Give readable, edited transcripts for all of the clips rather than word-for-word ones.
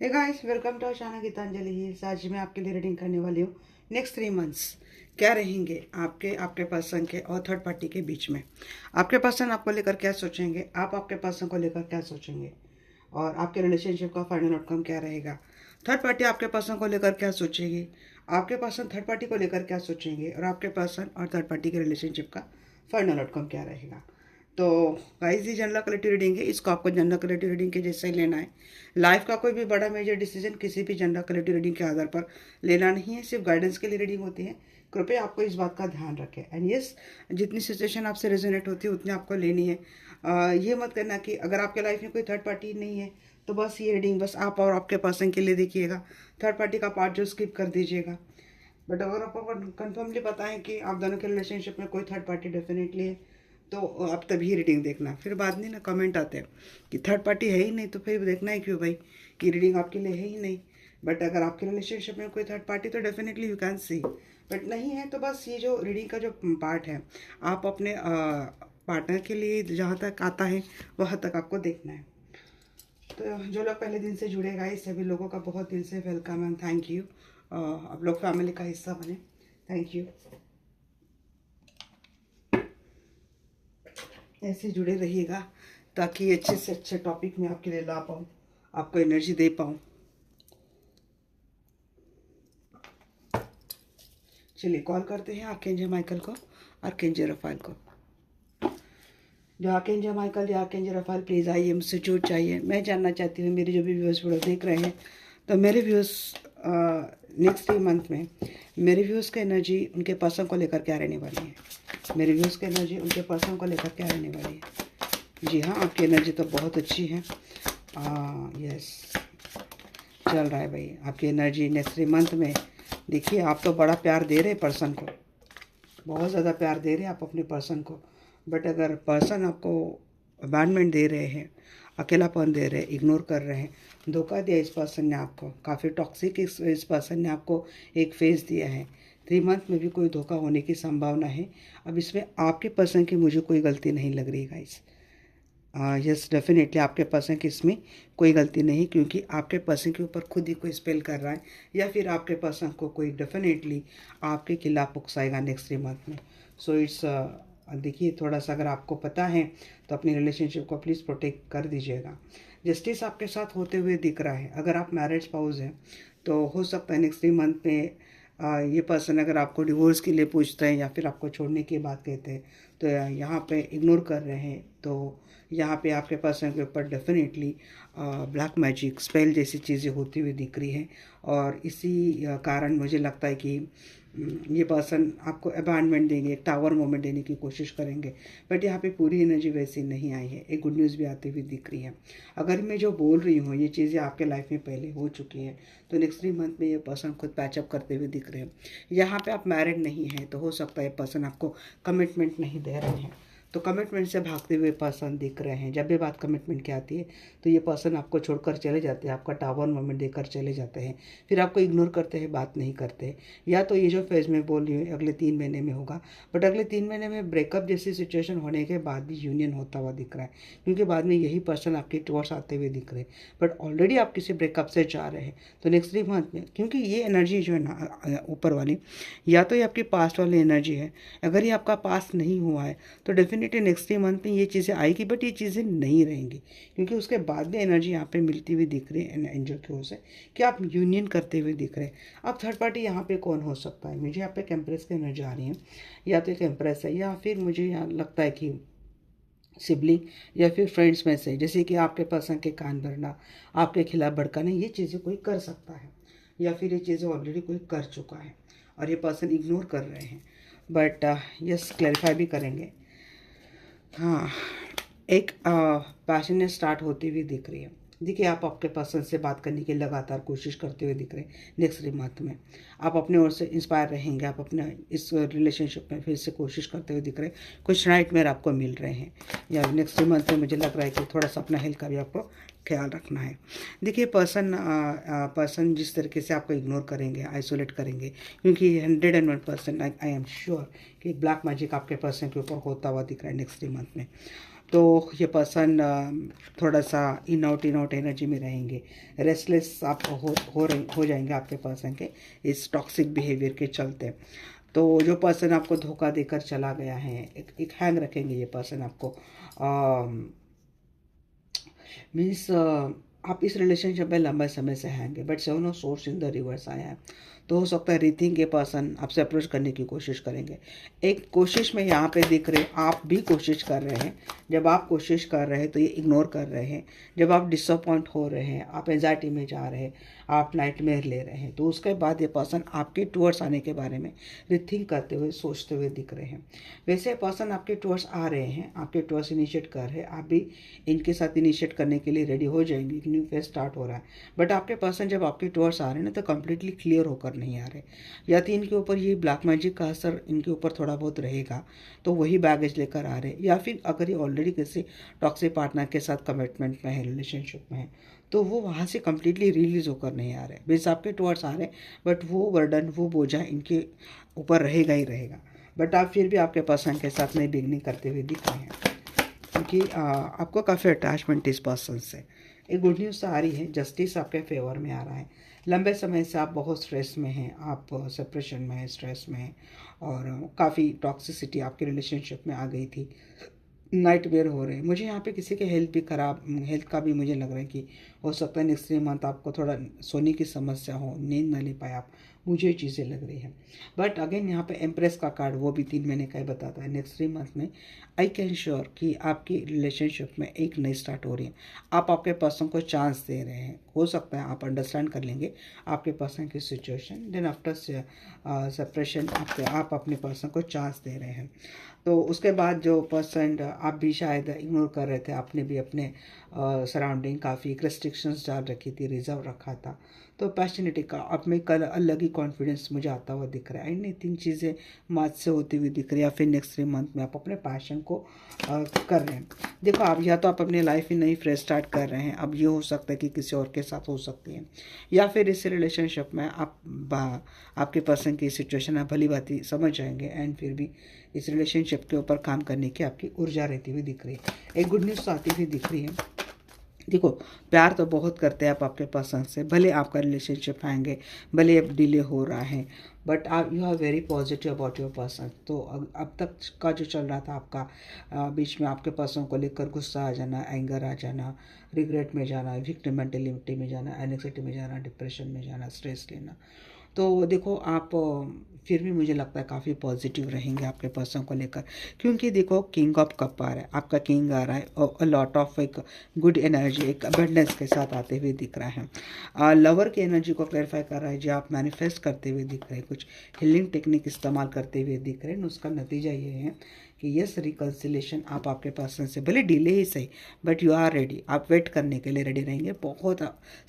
Hey guys, welcome to अचानक Geetanjali hills. आज मैं आपके लिए रीडिंग करने वाली हूँ। नेक्स्ट 3 मंथ्स क्या रहेंगे आपके आपके पर्सन के और थर्ड पार्टी के बीच में। आपके पर्सन आपको लेकर क्या सोचेंगे, आप आपके पर्सन को लेकर क्या सोचेंगे, और आपके रिलेशनशिप का फाइनल आउटकम क्या रहेगा। थर्ड पार्टी आपके पर्सन को लेकर क्या सोचेगी, आपके पर्सन थर्ड पार्टी को लेकर क्या सोचेंगे, और आपके पर्सन और थर्ड पार्टी के रिलेशनशिप का फाइनल आउटकम क्या रहेगा। तो गाइस, ये जनरल क्वालिटी रीडिंग है, इसको आपको जनरल क्वालिटी रीडिंग के जैसे ही लेना है। लाइफ का कोई भी बड़ा मेजर डिसीजन किसी भी जनरल क्वालिटी रीडिंग के आधार पर लेना नहीं है, सिर्फ गाइडेंस के लिए रीडिंग होती है। कृपया आपको इस बात का ध्यान रखें। एंड यस, जितनी सिचुएशन आपसे रेजोनेट होती है उतनी आपको लेनी है। ये मत करना कि अगर आपके लाइफ में कोई थर्ड पार्टी नहीं है तो बस ये रीडिंग बस आप और आपके पर्सन के लिए देखिएगा, थर्ड पार्टी का पार्ट जो स्किप कर दीजिएगा। बट अगर आपको कन्फर्मली पता है कि आप दोनों के रिलेशनशिप में कोई थर्ड पार्टी डेफिनेटली है, तो आप तभी रीडिंग देखना। फिर बाद में ना कमेंट आते हैं कि थर्ड पार्टी है ही नहीं, तो फिर देखना है क्यों भाई, कि रीडिंग आपके लिए है ही नहीं। बट अगर आपके रिलेशनशिप में कोई थर्ड पार्टी तो definitely you can see. But नहीं है तो बस ये जो रीडिंग का जो पार्ट है, आप अपने पार्टनर के लिए जहाँ तक आता है वहाँ तक आपको देखना है। तो जो लोग पहले दिन से जुड़े गए सभी लोगों का बहुत दिल से वेलकम एंड थैंक यू। आप लोग फैमिली का हिस्सा बने, थैंक यू। ऐसे जुड़े रहिएगा ताकि अच्छे से अच्छे टॉपिक में आपके लिए ला पाऊँ, आपको एनर्जी दे पाऊँ। चलिए कॉल करते हैं आर्कएंजल माइकल को, आर्कएंजल रफाएल को। जो आर्कएंजल माइकल या आर्कएंजल रफाएल प्लीज़ आइए, मुझसे जुड़ चाहिए। मैं जानना चाहती हूँ मेरे जो भी व्यूअर्स वीडियो देख रहे हैं, तो मेरे व्यूअर्स नेक्स्ट 3 मंथ में मेरे व्यूअर्स का एनर्जी उनके पर्सन को लेकर क्या रहने वाली है। मेरे व्यूअर्स की एनर्जी उनके पर्सन को लेकर क्या रहने वाली है। जी हाँ, आपकी एनर्जी तो बहुत अच्छी है। यस, चल रहा है भाई आपकी एनर्जी नेक्स्ट 3 मंथ में। देखिए, आप तो बड़ा प्यार दे रहे पर्सन को, बहुत ज़्यादा प्यार दे रहे हैं आप अपने पर्सन को। बट अगर पर्सन आपको अबैंडमेंट दे रहे हैं, अकेलापन दे रहे हैं, इग्नोर कर रहे हैं, धोखा दिया इस पर्सन ने आपको, काफ़ी टॉक्सिक इस पर्सन ने आपको एक फेस दिया है। 3 मंथ में भी कोई धोखा होने की संभावना है। अब इसमें आपके पर्सन की मुझे कोई गलती नहीं लग रही गाइस। यस, डेफिनेटली आपके पर्सन की इसमें कोई गलती नहीं, क्योंकि आपके पर्सन के ऊपर खुद ही कोई स्पेल कर रहा है, या फिर आपके पर्सन को कोई डेफिनेटली आपके खिलाफ उकसाएगा नेक्स्ट 3 मंथ में। सो इट्स देखिए, थोड़ा सा अगर आपको पता है तो अपनी रिलेशनशिप को प्लीज़ प्रोटेक्ट कर दीजिएगा। जस्टिस आपके साथ होते हुए दिख रहा है। अगर आप मैरिज स्पाउस हैं तो हो सकता है नेक्स्ट 3 मंथ में ये पर्सन अगर आपको डिवोर्स के लिए पूछते हैं या फिर आपको छोड़ने की बात कहते हैं, तो यहाँ पे इग्नोर कर रहे हैं, तो यहाँ पे आपके पर्सन के ऊपर डेफिनेटली ब्लैक मैजिक स्पेल जैसी चीज़ें होती हुई दिख रही हैं। और इसी कारण मुझे लगता है कि ये पर्सन आपको अबैंडमेंट देंगे, एक टावर मोमेंट देने की कोशिश करेंगे। बट यहाँ पे पूरी एनर्जी वैसी नहीं आई है, एक गुड न्यूज़ भी आती हुई दिख रही है। अगर मैं जो बोल रही हूँ ये चीज़ें आपके लाइफ में पहले हो चुकी हैं, तो नेक्स्ट 3 मंथ में ये पर्सन खुद पैचअप करते हुए दिख रहे हैं। यहाँ पे आप मैरिड नहीं हैं तो हो सकता है पर्सन आपको कमिटमेंट नहीं दे रहे हैं, तो कमिटमेंट से भागते हुए पर्सन दिख रहे हैं। जब भी बात कमिटमेंट की आती है तो ये पर्सन आपको छोड़कर चले जाते हैं, आपका टावर मोमेंट देकर चले जाते हैं, फिर आपको इग्नोर करते हैं, बात नहीं करते। या तो ये जो फेज में बोल रही हूँ अगले 3 महीने में होगा, बट अगले 3 महीने में ब्रेकअप जैसी सिचुएशन होने के बाद भी यूनियन होता हुआ दिख रहा है, क्योंकि बाद में यही पर्सन आपके टुवर्ड्स आते हुए दिख रहे हैं। बट ऑलरेडी आप किसी ब्रेकअप से जा रहे हैं, तो नेक्स्ट 3 मंथ में, क्योंकि ये एनर्जी जो है ना ऊपर वाली, या तो ये आपकी पास्ट वाली एनर्जी है। अगर ये आपका पास्ट नहीं हुआ है तो डेफिनेटली नेक्स्ट 3 मंथ में ये चीज़ें आएगी, बट ये चीज़ें नहीं रहेंगी, क्योंकि उसके बाद भी एनर्जी यहाँ पे मिलती हुई दिख रही है एंजल की ओर से कि आप यूनियन करते हुए दिख रहे हैं। अब थर्ड पार्टी यहाँ पे कौन हो सकता है, मुझे यहाँ पे एम्प्रेस की एनर्जी आ रही है। या तो एक एम्प्रेस है, या फिर मुझे यहाँ लगता है कि सिबलिंग या फिर फ्रेंड्स में से, जैसे कि आपके पर्सन के कान भरना, आपके खिलाफ भड़काना, ये चीज़ें कोई कर सकता है, या फिर ये चीज़ें ऑलरेडी कोई कर चुका है और ये पर्सन इग्नोर कर रहे हैं। बट यस, क्लैरिफाई भी करेंगे। हाँ, एक पैशन स्टार्ट होती हुई दिख रही है। देखिए, आप आपके पर्सन से बात करने की लगातार कोशिश करते हुए दिख रहे हैं। नेक्स्ट 3 मंथ में आप अपने ओर से इंस्पायर रहेंगे, आप अपने इस रिलेशनशिप में फिर से कोशिश करते हुए दिख रहे हैं। कुछ नाइटमेयर आपको मिल रहे हैं, या नेक्स्ट 3 मंथ में मुझे लग रहा है कि थोड़ा सा अपना हेल्थ का भी आपको ख्याल रखना है। देखिए, पर्सन जिस तरीके से आपको इग्नोर करेंगे, आइसोलेट करेंगे, क्योंकि 101% आई एम श्योर कि ब्लैक मैजिक आपके पर्सन के ऊपर होता हुआ दिख रहा है नेक्स्ट 3 मंथ में। तो ये पर्सन थोड़ा सा इन आउट एनर्जी में रहेंगे, रेस्टलेस आप हो जाएंगे आपके पर्सन के इस टॉक्सिक बिहेवियर के चलते। तो जो पर्सन आपको धोखा देकर चला गया है, एक हैंग रखेंगे ये पर्सन आपको, मीन्स आप इस रिलेशनशिप में लंबे समय से हैंगे, but seven of source in the reverse आया है। तो हो सकता है रीथिंक ये पर्सन आपसे अप्रोच करने की कोशिश करेंगे। एक कोशिश में यहाँ पे दिख रहे, आप भी कोशिश कर रहे हैं। जब आप कोशिश कर रहे हैं तो ये इग्नोर कर रहे हैं। जब आप डिसअपॉइंट हो रहे हैं, आप एंजाइटी में जा रहे हैं, आप नाइटमेयर ले रहे हैं, तो उसके बाद ये पर्सन आपके टूवर्ड्स आने के बारे में रीथिंक करते हुए, सोचते हुए दिख रहे हैं। वैसे पर्सन आपके टूवर्ड्स आ रहे हैं, आपके टूवर्ड्स इनिशिएट कर रहे हैं, आप भी इनके साथ इनिशिएट करने के लिए रेडी हो जाएंगे। न्यू फेज स्टार्ट हो रहा है। बट आपके पर्सन जब आपके टूवर्ड्स आ रहे हैं ना, तो कम्प्लीटली क्लियर होकर नहीं आ रहे, या तो इनके ऊपर ये ब्लैक मैजिक का असर इनके ऊपर थोड़ा बहुत रहेगा, तो वही बैगेज लेकर आ रहे हैं। या फिर अगर ये ऑलरेडी किसी टॉक्सिक पार्टनर के साथ कमिटमेंट में है, रिलेशनशिप में है, तो वो वहाँ से कम्प्लीटली रिलीज होकर नहीं आ रहे, बेस आपके टुवर्ड्स आ रहे, बट वो बर्डन, वो बोझा इनके ऊपर रहेगा ही रहेगा। बट आप फिर भी आपके पर्सन के साथ नई बिगनिंग करते हुए दिख रहे हैं, क्योंकि आपको काफ़ी अटैचमेंट इस पर्सन से। एक गुड न्यूज़ आ रही है, जस्टिस आपके फेवर में आ रहा है। लंबे समय से आप बहुत स्ट्रेस में हैं, आप सेपरेशन में हैं, स्ट्रेस में हैं, और काफ़ी टॉक्सिसिटी आपके रिलेशनशिप में आ गई थी, नाइटमेयर हो रहे हैं। मुझे यहाँ पे किसी के हेल्थ का भी मुझे लग रहा है कि हो सकता है नेक्स्ट 3 मंथ आपको थोड़ा सोने की समस्या हो, नींद ना ले पाए आप, मुझे चीज़ें लग रही हैं। बट अगेन यहाँ पे एम्प्रेस का कार्ड, वो भी 3 महीने का ही बताता है। नेक्स्ट 3 मंथ में आई कैन श्योर कि आपकी रिलेशनशिप में एक नई स्टार्ट हो रही है। आप आपके पर्सन को चांस दे रहे हैं। हो सकता है आप अंडरस्टैंड कर लेंगे आपके पर्सन की सिचुएशन, देन आफ्टर सेपरेशन आप अपने पर्सन को चांस दे रहे हैं। तो उसके बाद जो पर्सन आप भी शायद इग्नोर कर रहे थे, आपने भी अपने सराउंडिंग काफ़ी रिस्ट्रिक्शंस डाल रखी थी, रिजर्व रखा था, तो पैशनिटी का अब में कल अलग ही कॉन्फिडेंस मुझे आता हुआ दिख रहा है। इन 3 चीज़ें मार्च से होती हुई दिख रही है, या फिर नेक्स्ट 3 मंथ में आप अपने पैशन को कर रहे हैं। देखो, आप या तो आप अपनी लाइफ ही नई फ्रेश स्टार्ट कर रहे हैं, अब ये हो सकता है कि किसी और के साथ हो सकती है, या फिर इस रिलेशनशिप में आपके पर्सन की सिचुएशन आप भली बात समझ जाएंगे, एंड फिर भी इस रिलेशनशिप के ऊपर काम करने की आपकी ऊर्जा रहती हुई दिख रही है। एक गुड न्यूज़ आती हुई दिख रही है। देखो, प्यार तो बहुत करते हैं आप आपके पर्सन से, भले आपका रिलेशनशिप आएंगे, भले अब डिले हो रहा है, बट आप you are very positive about your person. तो अब तक का जो चल रहा था आपका, बीच में आपके पर्सन को लेकर गुस्सा आ जाना, एंगर आ जाना, रिग्रेट में जाना, विक्टिम मेंटेलिटी में जाना, एनेक्सिटी में जाना, डिप्रेशन में जाना, स्ट्रेस लेना, तो देखो आप फिर भी मुझे लगता है काफ़ी पॉजिटिव रहेंगे आपके पर्सन को लेकर, क्योंकि देखो किंग ऑफ कप आ रहा है, आपका किंग आ रहा है, और लॉट ऑफ एक गुड एनर्जी, एक अबेंडेंस के साथ आते हुए दिख रहा है। लवर की एनर्जी को क्लैरिफाई कर रहा है, जो आप मैनिफेस्ट करते हुए दिख रहे हैं, कुछ हीलिंग टेक्निक इस्तेमाल करते हुए दिख रहे हैं। उसका नतीजा ये है कि यस, रिकन्सिलेशन आप आपके पर्सन से भले डिले ही सही, बट यू आर रेडी, आप वेट करने के लिए रेडी रहेंगे। बहुत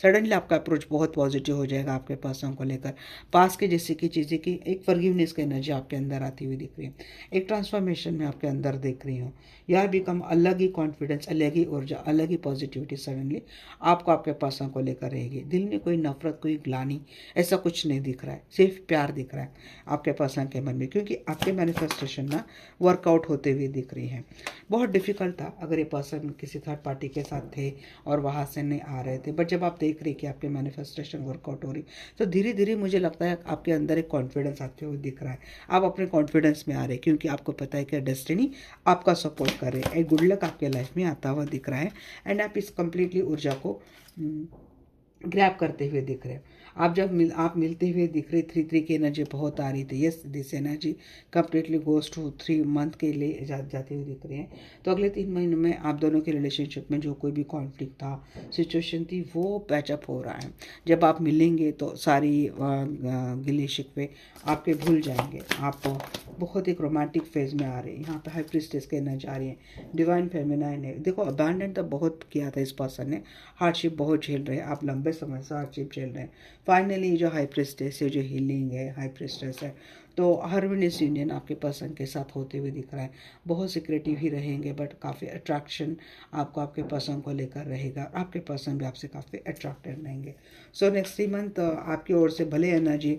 सडनली आपका अप्रोच बहुत पॉजिटिव हो जाएगा आपके पर्सन को लेकर। पास के जैसे की चीज़ें की एक फॉरगिवनेस की एनर्जी आपके अंदर आती हुई दिख रही है, एक ट्रांसफॉर्मेशन में आपके अंदर दिख रही हूँ। यह बिकम अलग ही कॉन्फिडेंस, अलग ही ऊर्जा, अलग ही पॉजिटिविटी सडनली आपको आपके पर्सन को लेकर रहेगी। दिल में कोई नफरत, कोई ग्लानी, ऐसा कुछ नहीं दिख रहा है, सिर्फ प्यार दिख रहा है आपके पर्सन के मन में, क्योंकि आपके मैनिफेस्टेशन ना वर्कआउट होते हुए दिख रही है। बहुत डिफिकल्ट था अगर ये पर्सन किसी थर्ड पार्टी के साथ थे और वहाँ से नहीं आ रहे थे, बट जब आप देख रहे कि आपके मैनिफेस्टेशन वर्कआउट हो रही, तो धीरे धीरे मुझे लगता है आपके अंदर एक कॉन्फिडेंस आते हुए दिख रहा है। आप अपने कॉन्फिडेंस में आ रहे हैं, क्योंकि आपको पता है कि डेस्टिनी आपका सपोर्ट कर रहे हैं, एक गुड लक आपके लाइफ में आता हुआ दिख रहा है, एंड आप इस कंप्लीटली ऊर्जा को ग्रैब करते हुए दिख रहे हैं। आप जब आप मिलते हुए दिख रहे, 3 की एनर्जी बहुत आ रही थी। Yes, this energy completely goes to 3 month के लिए जाती हुई दिख रही है। तो अगले 3 महीने में आप दोनों के रिलेशनशिप में जो कोई भी कॉन्फ्लिक्ट था, सिचुएशन थी, वो पैचअप हो रहा है। जब आप मिलेंगे तो सारी गिले शिकवे आपके भूल जाएंगे। आप बहुत एक रोमांटिक फेज में आ रहे हैं। यहाँ पे हाई प्रीस्टेस की एनर्जी आ रही है, डिवाइन फेमिनाइन है। देखो, अबैंडन तो बहुत किया था इस पर्सन ने, हार्डशिप बहुत झेल रहे हैं आप, लंबे समय से हार्डशिप झेल रहे हैं। फाइनली जो हाई प्रीस्टेस है, जो हीलिंग है, हाई प्रीस्टेस है, तो हार्मोनियस यूनियन आपके पर्सन के साथ होते हुए दिख रहा है। बहुत सिक्रेटिव ही रहेंगे, बट काफ़ी अट्रैक्शन आपको आपके पर्सन को लेकर रहेगा। आपके पर्सन भी आपसे काफ़ी अट्रैक्टेड रहेंगे। सो नेक्स्ट 3 मंथ आपकी ओर से भले एनर्जी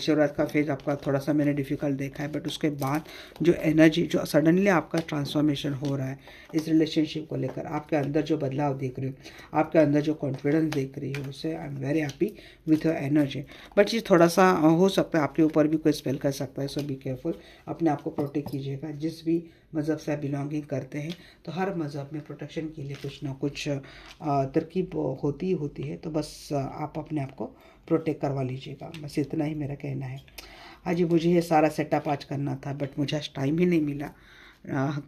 शुरुआत का फेज आपका थोड़ा सा मैंने डिफ़िकल्ट देखा है, बट उसके बाद जो एनर्जी जो सडनली आपका ट्रांसफॉर्मेशन हो रहा है इस रिलेशनशिप को लेकर, आपके अंदर जो बदलाव देख रही हूँ, आपके अंदर जो कॉन्फिडेंस देख रही है, उससे I am very happy with your energy. But ये थोड़ा सा हो सकता है आपके ऊपर भी कोई स्पेल कर सकता है, सो बी केयरफुल। अपने आप को प्रोटेक्ट कीजिएगा। जिस भी मज़हब से आप बिलोंगिंग करते हैं तो हर मज़हब में प्रोटेक्शन के लिए कुछ ना कुछ तरकीब होती ही होती है। तो बस आप अपने आप को प्रोटेक्ट करवा लीजिएगा, बस इतना ही मेरा कहना है। हाँ जी, मुझे ये सारा सेटअप आज करना था, बट मुझे आज टाइम ही नहीं मिला।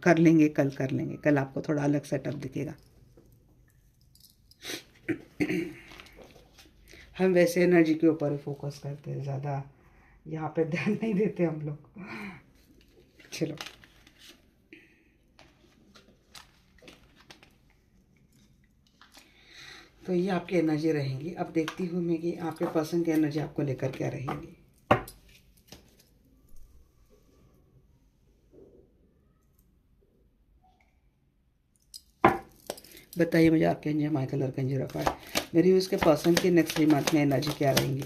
कर लेंगे, कल कर लेंगे। कल आपको थोड़ा अलग सेटअप दिखेगा। हम वैसे एनर्जी के ऊपर ही फोकस करते हैं, ज़्यादा यहाँ पे ध्यान नहीं देते हम लोग। चलो, तो ये आपकी एनर्जी रहेंगी। अब देखती हूँ मैं कि आपके पर्सन की एनर्जी आपको लेकर क्या रहेगी। बताइए मुझे आपके एंजल माइकल और कंजर रफाल, मेरी उसके पर्सन की नेक्स्ट 3 मंथ में एनर्जी क्या रहेंगी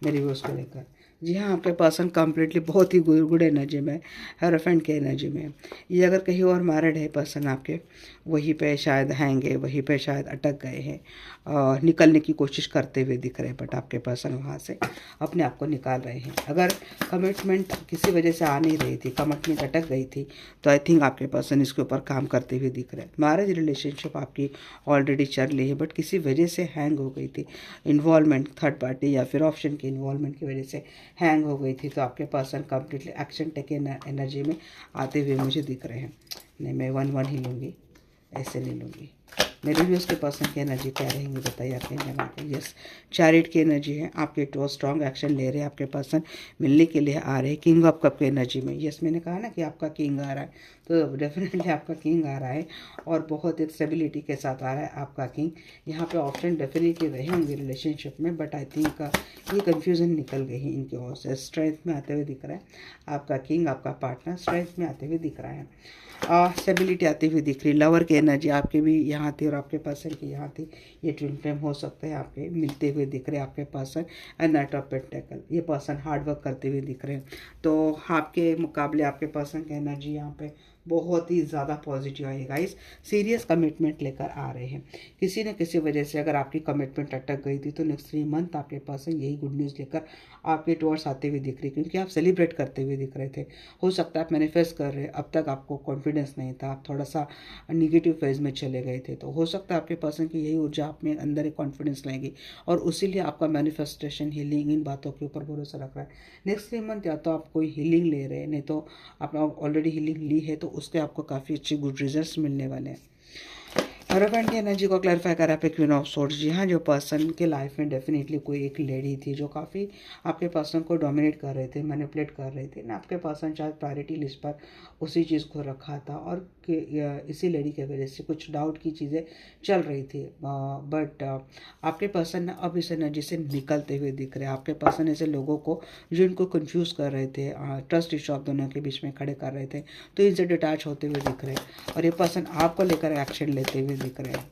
मेरी व्यूअर्स को लेकर। जी हाँ, आपके पर्सन कम्प्लीटली बहुत ही गुड एनर्जी में, हेरोफेंट के एनर्जी में। ये अगर कहीं और मैरिड है पर्सन आपके, वहीं पे शायद हैंगे, वहीं पे शायद अटक गए हैं, निकलने की कोशिश करते हुए दिख रहे हैं, बट आपके पर्सन वहाँ से अपने आप को निकाल रहे हैं। अगर कमिटमेंट किसी वजह से आ नहीं रही थी, कमिटमेंट अटक गई थी, तो आई थिंक आपके पर्सन इसके ऊपर काम करते हुए दिख रहे हैं। मैरिज रिलेशनशिप आपकी ऑलरेडी चल रही है, बट किसी वजह से हैंग हो गई थी। इन्वॉल्वमेंट थर्ड पार्टी या फिर ऑप्शन की इन्वॉल्वमेंट की वजह से हैंग हो गई थी। तो आपके person completely action taken energy में आते हुए मुझे दिख रहे हैं। नहीं, मैं 1-1 ही लूँगी, ऐसे नहीं लूँगी। मेरे भी उसके पर्सन की एनर्जी क्या रहेंगी बताइए आपके जमा को। यस, चैरिट की एनर्जी है। आपके टू स्ट्रॉन्ग एक्शन ले रहे हैं, आपके पर्सन मिलने के लिए आ रहे हैं। किंग ऑफ कप की एनर्जी में, यस मैंने कहा ना कि आपका किंग आ रहा है, तो डेफिनेटली आपका किंग आ रहा है और बहुत एक स्टेबिलिटी के साथ आ रहा है आपका किंग। यहाँ पे ऑप्शन डेफिनेटली रहे होंगे रिलेशनशिप में, बट आई थिंक ये कन्फ्यूज़न निकल गई है इनकी ओर से। स्ट्रेंथ में आते हुए दिख रहा है आपका किंग, आपका पार्टनर स्ट्रेंथ में आते हुए दिख रहा है, स्टेबिलिटी आती हुई दिख रही। लवर की एनर्जी आपके भी यहाँ थी और आपके पर्सन की यहाँ थी। ये ट्विन फ्लेम हो सकते हैं आपके मिलते हुए दिख रहे हैं आपके person and night of pentacle. ये पर्सन हार्ड वर्क करते हुए दिख रहे हैं, तो आपके मुकाबले आपके पर्सन की एनर्जी यहाँ पे बहुत ही ज़्यादा पॉजिटिव है गाइस। सीरियस कमिटमेंट लेकर आ रहे हैं। किसी न किसी वजह से अगर आपकी कमिटमेंट अटक गई थी, तो नेक्स्ट 3 मंथ आपके पर्सन यही गुड न्यूज़ लेकर आपके टुवर्ड्स आते हुए दिख रही, क्योंकि आप सेलिब्रेट करते हुए दिख रहे थे। हो सकता है आप मैनिफेस्ट कर रहे, अब तक आपको कॉन्फिडेंस नहीं था, आप थोड़ा सा निगेटिव फेज में चले गए थे, तो हो सकता है आपके पर्सन की यही ऊर्जा आप में अंदर एक कॉन्फिडेंस लाएगी और उसी लिए आपका मैनिफेस्टेशन, हीलिंग, इन बातों के ऊपर भरोसा रख रहा है। नेक्स्ट 3 मंथ या तो आप कोई हीलिंग ले रहे हैं, नहीं तो आपने ऑलरेडी हीलिंग ली है, तो उसके आपको काफ़ी अच्छे गुड रिजल्ट्स मिलने वाले हैं। हेरोफेंट की एनर्जी को क्लैरिफाई करा पे क्वीन ऑफ सोर्ड्स। जी हाँ, जो पर्सन के लाइफ में डेफिनेटली कोई एक लेडी थी जो काफ़ी आपके पर्सन को डोमिनेट कर रहे थे, मैनिपुलेट कर रहे थे ना। आपके पर्सन शायद प्रायोरिटी लिस्ट पर उसी चीज़ को रखा था और इसी लेडी के वजह से कुछ डाउट की चीज़ें चल रही थी, बट आपके पर्सन अब इस एनर्जी से निकलते हुए दिख रहे हैं। आपके पर्सन ऐसे लोगों को जो इनको कंफ्यूज कर रहे थे, ट्रस्ट इशू आप दोनों के बीच में खड़े कर रहे थे, तो इनसे डिटैच होते हुए दिख रहे हैं और ये पर्सन आपको लेकर एक्शन लेते हुए दिख रहे हैं।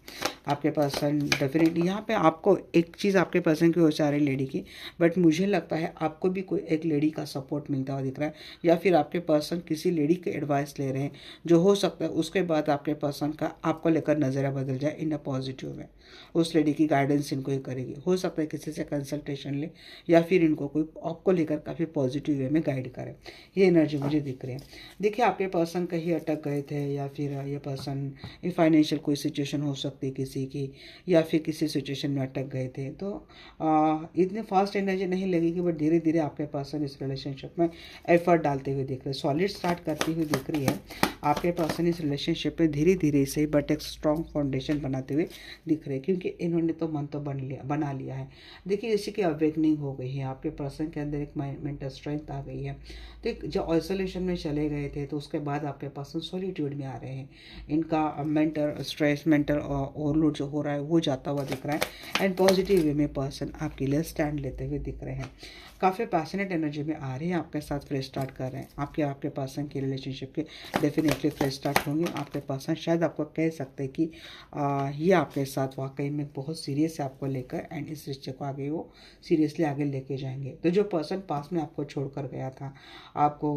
आपके पर्सन डेफिनेटली यहाँ पे आपको एक चीज़ आपके पर्सन की ओर से आ रही लेडी की, बट मुझे लगता है आपको भी कोई एक लेडी का सपोर्ट मिलता हुआ दिख रहा है, या फिर आपके पर्सन किसी लेडी के एडवाइस ले रहे हैं, जो हो सकता है उसके बाद आपके पर्सन का आपको लेकर नज़रिया बदल जाए इन अ पॉजिटिव में। उस लेडी की गाइडेंस इनको ही करेगी। हो सकता है किसी से कंसल्टेशन ले या फिर इनको कोई आपको लेकर काफ़ी पॉजिटिव वे में गाइड करे। ये एनर्जी मुझे दिख रही है। देखिए, आपके पर्सन कहीं अटक गए थे या फिर ये पर्सन फाइनेंशियल कोई सिचुएशन हो सकती है किसी की, या फिर किसी सिचुएशन में अटक गए थे, तो इतने फास्ट एनर्जी नहीं लगेगी, बट धीरे धीरे आपके पर्सन इस रिलेशनशिप में एफर्ट डालते हुए दिख रहे हैं। सॉलिड स्टार्ट करती हुई दिख रही है। आपके पर्सन इस रिलेशनशिप में धीरे धीरे से बट एक स्ट्रॉन्ग फाउंडेशन बनाते हुए दिख रहे हैं, क्योंकि इन्होंने तो मन तो बना लिया है। देखिए जैसे कि अवेकनिंग हो गई है, आपके पर्सन के अंदर एक मेंटल स्ट्रेंथ आ गई है। तो एक जो आइसोलेशन में चले गए थे तो उसके बाद आपके पर्सन सॉलिट्यूड में आ रहे हैं। इनका मेंटल स्ट्रेस, मेंटल ओवरलोड जो हो रहा है वो जाता हुआ दिख रहा है। एंड पॉजिटिव वे में पर्सन आपके लिए स्टैंड लेते हुए दिख रहे हैं। काफ़ी पैशनेट एनर्जी में आ रही है, आपके साथ फ्रेश स्टार्ट कर रहे हैं। आपके पर्सन की रिलेशनशिप के डेफिनेटली फ्रेश स्टार्ट होंगे। आपके पर्सन शायद आपको कह सकते हैं कि ये आपके साथ वाकई में बहुत सीरियस है आपको लेकर, एंड इस रिश्ते को आगे वो सीरियसली आगे लेके जाएंगे। तो जो पर्सन पास में आपको छोड़ कर गया था, आपको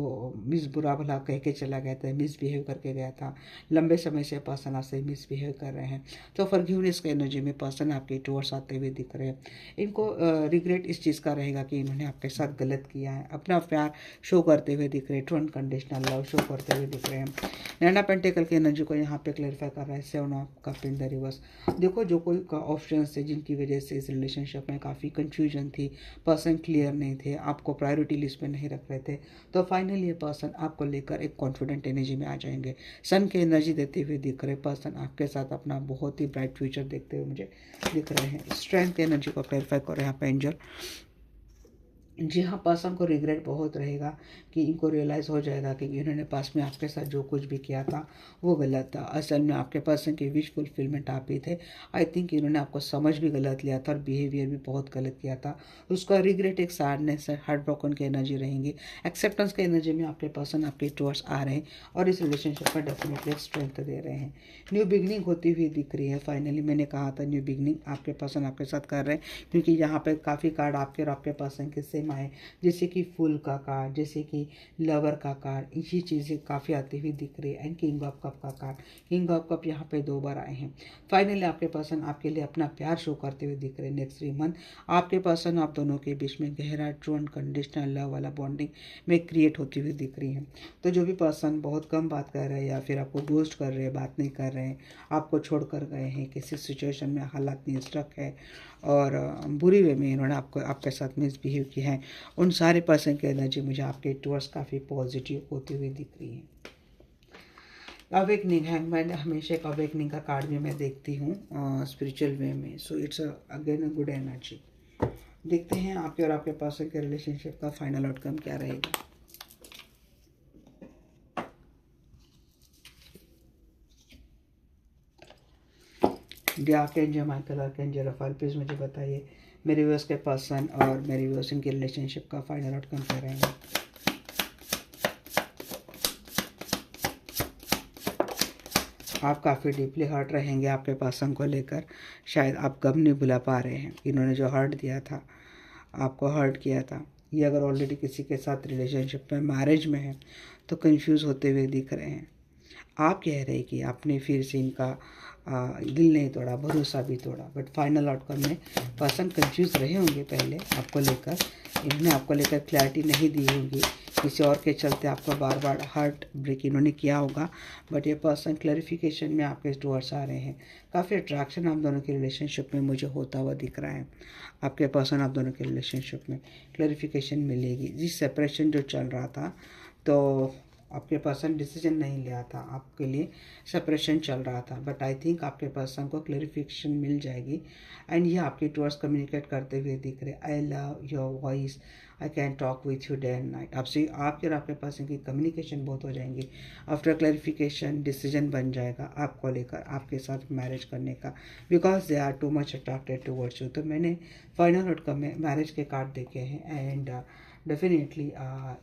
बुरा भला कह के चला गया था, मिसबिहेव करके गया था, लंबे समय से पर्सन आपसे मिसबिहेव कर रहे हैं, तो फॉरगिवनेस की एनर्जी में पर्सन आपके टूवर्ड्स आते हुए दिख रहे हैं। इनको रिग्रेट इस चीज़ का रहेगा कि इन्होंने आपके साथ गलत किया है। अपना प्यार शो करते हुए दिख रहे हैं, ट्रू अनकंडीशनल लव शो करते हुए दिख रहे हैं। नैना पेंटिकल की एनर्जी को यहाँ पे क्लैरिफाई कर रहा है, 7 of cup in the reverse. देखो जो कोई ऑप्शन थे जिनकी वजह से इस रिलेशनशिप में काफ़ी कंफ्यूजन थी, पर्सन क्लियर नहीं थे, आपको प्रायोरिटी लिस्ट में नहीं रख रहे थे, तो फाइनली ये पर्सन आपको लेकर एक कॉन्फिडेंट एनर्जी में आ जाएंगे। सन की एनर्जी देते हुए दिख रहे पर्सन आपके साथ अपना बहुत ही ब्राइट फ्यूचर देखते हुए मुझे दिख रहे हैं। स्ट्रेंथ की एनर्जी को क्लैरिफाई कर रहे हैं यहाँ पे एंजल। जी हाँ, पर्सन को रिग्रेट बहुत रहेगा कि इनको रियलाइज़ हो जाएगा कि इन्होंने पास में आपके साथ जो कुछ भी किया था वो गलत था। असल में आपके पर्सन की विश फुलफिलमेंट आप ही थे। आई थिंक इन्होंने आपको समझ भी गलत लिया था और बिहेवियर भी बहुत गलत किया था। उसका रिग्रेट, एक सैडनेस है, हार्ट ब्रोकन की एनर्जी रहेंगी। एक्सेप्टेंस की एनर्जी में आपके पर्सन आपके टुवर्ड्स आ रहे हैं और इस रिलेशनशिप में डेफिनेटली स्ट्रेंथ दे रहे हैं। न्यू बिगनिंग होती हुई दिख रही है। फाइनली मैंने कहा था न्यू बिगनिंग आपके पर्सन आपके साथ कर रहे हैं, क्योंकि यहाँ पे काफ़ी कार्ड आपके और आपके पर्सन के सेम आए, जैसे कि फुल का कार्ड, जैसे कि लवर का कार्ड, ये चीज़ें काफ़ी आती हुई दिख रही है। एंड किंग ऑफ कप का कार्ड, किंग ऑफ कप यहाँ पे 2 बार आए हैं। फाइनली आपके पर्सन आपके लिए अपना प्यार शो करते हुए दिख रहे हैं। नेक्स्ट 3 मंथ आपके पर्सन आप दोनों के बीच में गहरा ट्रू अनकंडीशनल लव वाला बॉन्डिंग में क्रिएट होती हुई दिख रही है। तो जो भी पर्सन बहुत कम बात कर रहे हैं या फिर आपको गोस्ट कर रहे हैं, बात नहीं कर रहे हैं, आपको छोड़ कर गए हैं, किसी सिचुएशन में हालात में स्ट्रक है और बुरी वे में इन्होंने आपके साथ मिसबिहेव किया है, उन सारे पर्सन की एनर्जी मुझे आपके टूवर्ड्स काफ़ी पॉजिटिव होती हुई दिख रही है। अवेकनिंग है, मैं हमेशा एक अवेकनिंग का कार्ड भी मैं देखती हूँ स्पिरिचुअल वे में। So it's again a good energy. देखते हैं आपके और आपके पर्सन के रिलेशनशिप का फाइनल आउटकम क्या रहेगा। Archangel Michael, archangel Rafale, please मुझे बताइए मेरे व्यूअर्स के पर्सन और मेरे व्यूअर्स की रिलेशनशिप का फाइनल आउटकम क्या रहेगा। आप काफ़ी डीपली हर्ट रहेंगे आपके पर्सन को लेकर। शायद आप कब नहीं भुला पा रहे हैं इन्होंने जो हर्ट दिया था, आपको हर्ट किया था। ये अगर ऑलरेडी किसी के साथ रिलेशनशिप में, मैरिज में है, तो कंफ्यूज होते हुए दिख रहे हैं। आप कह रहे हैं कि आपने फिर से इनका दिल नहीं तोड़ा, भरोसा भी तोड़ा, बट फाइनल आउटकम में पर्सन कंफ्यूज रहे होंगे पहले आपको लेकर। इन्होंने आपको लेकर क्लैरिटी नहीं दी होगी, किसी और के चलते आपको बार बार हार्ट ब्रेक इन्होंने किया होगा, बट ये पर्सन क्लैरिफिकेशन में आपके टुवर्ड्स आ रहे हैं। काफ़ी अट्रैक्शन आप दोनों के रिलेशनशिप में मुझे होता हुआ दिख रहा है। आपके पर्सन आप दोनों के रिलेशनशिप में क्लैरिफिकेशन मिलेगी। जिस सेपरेशन जो चल रहा था, तो आपके पर्सन डिसीजन नहीं लिया था, आपके लिए सेपरेशन चल रहा था, बट आई थिंक आपके पर्सन को क्लैरिफिकेशन मिल जाएगी। एंड ये आपके टुवर्ड्स कम्युनिकेट करते हुए दिख रहे, I love your voice, I can talk with you day and night. आपसे आपके और आपके पर्सन की कम्युनिकेशन बहुत हो जाएंगी। आफ्टर क्लैरिफिकेशन डिसीजन बन जाएगा आपको लेकर आपके साथ मैरिज करने का, because they are too much attracted towards you. तो मैंने फाइनल आउटकम में मैरिज के कार्ड देखे हैं एंड डेफिनेटली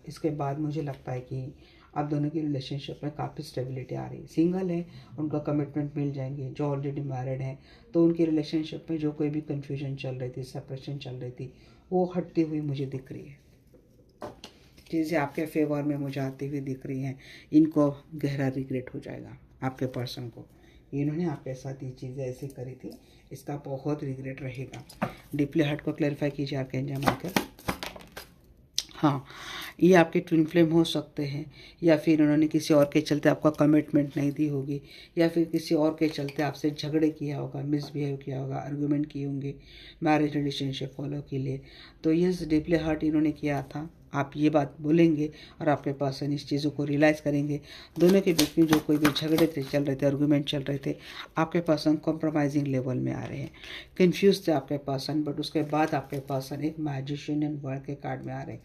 इसके बाद मुझे लगता है कि आप दोनों की रिलेशनशिप में काफ़ी स्टेबिलिटी आ रही है। सिंगल है उनका कमिटमेंट मिल जाएंगे, जो ऑलरेडी मैरिड हैं तो उनकी रिलेशनशिप में जो कोई भी कन्फ्यूजन चल रही थी, सेपरेशन चल रही थी, वो हटती हुई मुझे दिख रही है। चीज़ें आपके फेवर में मुझे आती हुई दिख रही हैं। इनको गहरा रिग्रेट हो जाएगा आपके पर्सन को, इन्होंने आपके साथ ये चीज़ें ऐसी करी थी, इसका बहुत रिग्रेट रहेगा। डीपली हार्ट को क्लैरिफाई कीजिए आर्कएंजल माइकल। हाँ, ये आपके ट्विन फ्लेम हो सकते हैं, या फिर उन्होंने किसी और के चलते आपको कमिटमेंट नहीं दी होगी, या फिर किसी और के चलते आपसे झगड़े किया होगा, मिसबिहेव किया होगा, आर्गुमेंट किए होंगे मैरिज रिलेशनशिप फॉलो के लिए। तो ये डीपली हर्ट इन्होंने किया था। आप ये बात बोलेंगे और आपके पर्सन इस चीज़ों को रियलाइज़ करेंगे। दोनों के बीच में जो कोई भी झगड़े थे चल रहे थे, आर्गुमेंट चल रहे थे, आपके पर्सन कॉम्प्रोमाइजिंग लेवल में आ रहे हैं। कंफ्यूज थे आपके पर्सन, बट उसके बाद आपके पर्सन एक मैजिशियन एंड वर्ल्ड के कार्ड में आ रहे हैं।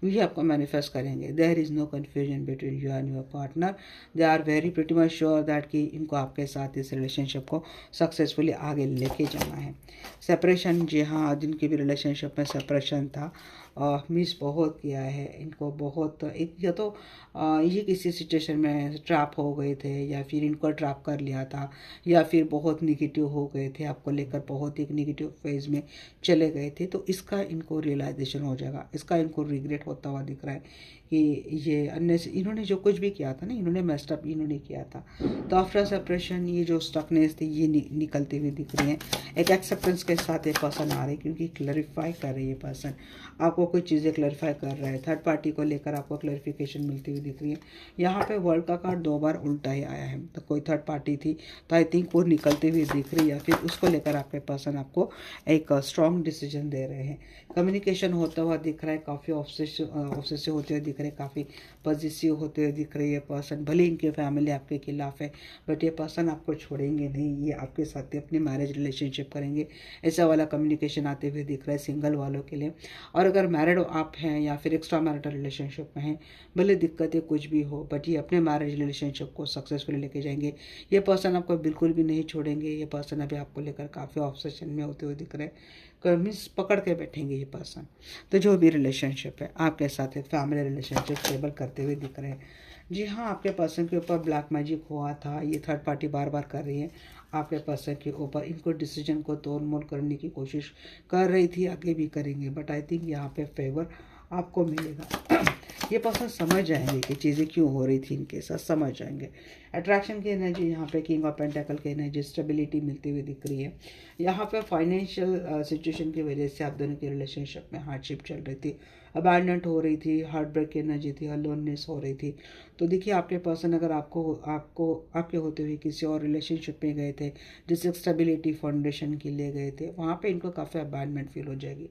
ये आपको मैनिफेस्ट करेंगे। There is no confusion between you and your partner. They are very pretty much sure that कि इनको आपके साथ इस रिलेशनशिप को सक्सेसफुली आगे लेके जाना है। सेपरेशन, जी हाँ, जिनकी भी रिलेशनशिप में सेपरेशन था, मिस बहुत किया है इनको, बहुत एक या तो ये किसी सिचुएशन में ट्रैप हो गए थे, या फिर इनको ट्रैप कर लिया था, या फिर बहुत निगेटिव हो गए थे आपको लेकर, बहुत एक निगेटिव फेज में चले गए थे। तो इसका इनको रियलाइजेशन हो जाएगा, इसका इनको रिग्रेट होता हुआ दिख रहा है कि ये अन्य इन्होंने जो कुछ भी किया था ना, इन्होंने मेस्टअप इन्होंने किया था। तो आफ्टर सेपरेशन ये जो स्टकनेस थी ये निकलती हुई दिख रही है। एक एक्सेप्टेंस के साथ ये पर्सन आ रही है, क्योंकि क्लैरिफाई कर रही है पर्सन, आपको कुछ चीज़ें क्लैरिफाई कर रहा है। थर्ड पार्टी को लेकर आपको क्लैरिफिकेशन मिलती हुई दिख रही है। यहाँ पे वर्ल्ड का कार्ड 2 बार उल्टा ही आया है, तो कोई थर्ड पार्टी थी तो आई थिंक वो निकलती हुई दिख रही है, या फिर उसको लेकर आपके पर्सन आपको एक स्ट्रॉन्ग डिसीजन दे रहे हैं। कम्युनिकेशन होता हुआ दिख रहा है, काफ़ी ऑब्सेसिव होते हुए दिख रहे हैं, काफ़ी पॉजिटिव होते हुए दिख रही है पर्सन। भले इनके फैमिली आपके खिलाफ है, बट ये पर्सन आपको छोड़ेंगे नहीं, ये आपके साथ ही अपनी मैरिज रिलेशनशिप करेंगे। ऐसा वाला कम्युनिकेशन आते हुए दिख रहा है सिंगल वालों के लिए। और अगर मैरिड आप हैं या फिर एक्स्ट्रा मैरिटल रिलेशनशिप में हैं, भले दिक्कतें कुछ भी हो, बट ये अपने मैरिज रिलेशनशिप को सक्सेसफुली लेके जाएंगे। ये पर्सन आपको बिल्कुल भी नहीं छोड़ेंगे। ये पर्सन अभी आपको लेकर काफ़ी ऑब्सेशन में होते हुए दिख रहे हैं, मीन्स पकड़ के बैठेंगे ये पर्सन। तो जो भी रिलेशनशिप है आपके साथ, एक फैमिली रिलेशनशिप स्टेबल करते हुए दिख रहे हैं। जी हाँ, आपके पर्सन के ऊपर ब्लैक मैजिक हुआ था, ये थर्ड पार्टी बार बार कर रही है आपके पर्सन के ऊपर। इनको डिसीजन को तोड़ मोड़ करने की कोशिश कर रही थी, आगे भी करेंगे, बट आई थिंक यहाँ पे फेवर आपको मिलेगा। ये पर्सन समझ जाएंगे कि चीज़ें क्यों हो रही थी इनके साथ, समझ जाएंगे। अट्रैक्शन की एनर्जी यहाँ पे, किंग ऑफ पेंटाकल की एनर्जी, स्टेबिलिटी मिलती हुई दिख रही है। यहाँ पे फाइनेंशियल सिचुएशन की वजह से आप दोनों की रिलेशनशिप में हार्डशिप चल रही थी, अबैंडनमेंट हो रही थी, हार्ट ब्रेक की एनर्जी थी, अलोननेस हो रही थी। तो देखिए आपके पर्सन अगर आपको आपको आपके होते हुए किसी और रिलेशनशिप में गए थे, जिससे स्टेबिलिटी फाउंडेशन के लिए गए थे, वहाँ पे इनको काफ़ी अबैंडनमेंट फील हो जाएगी।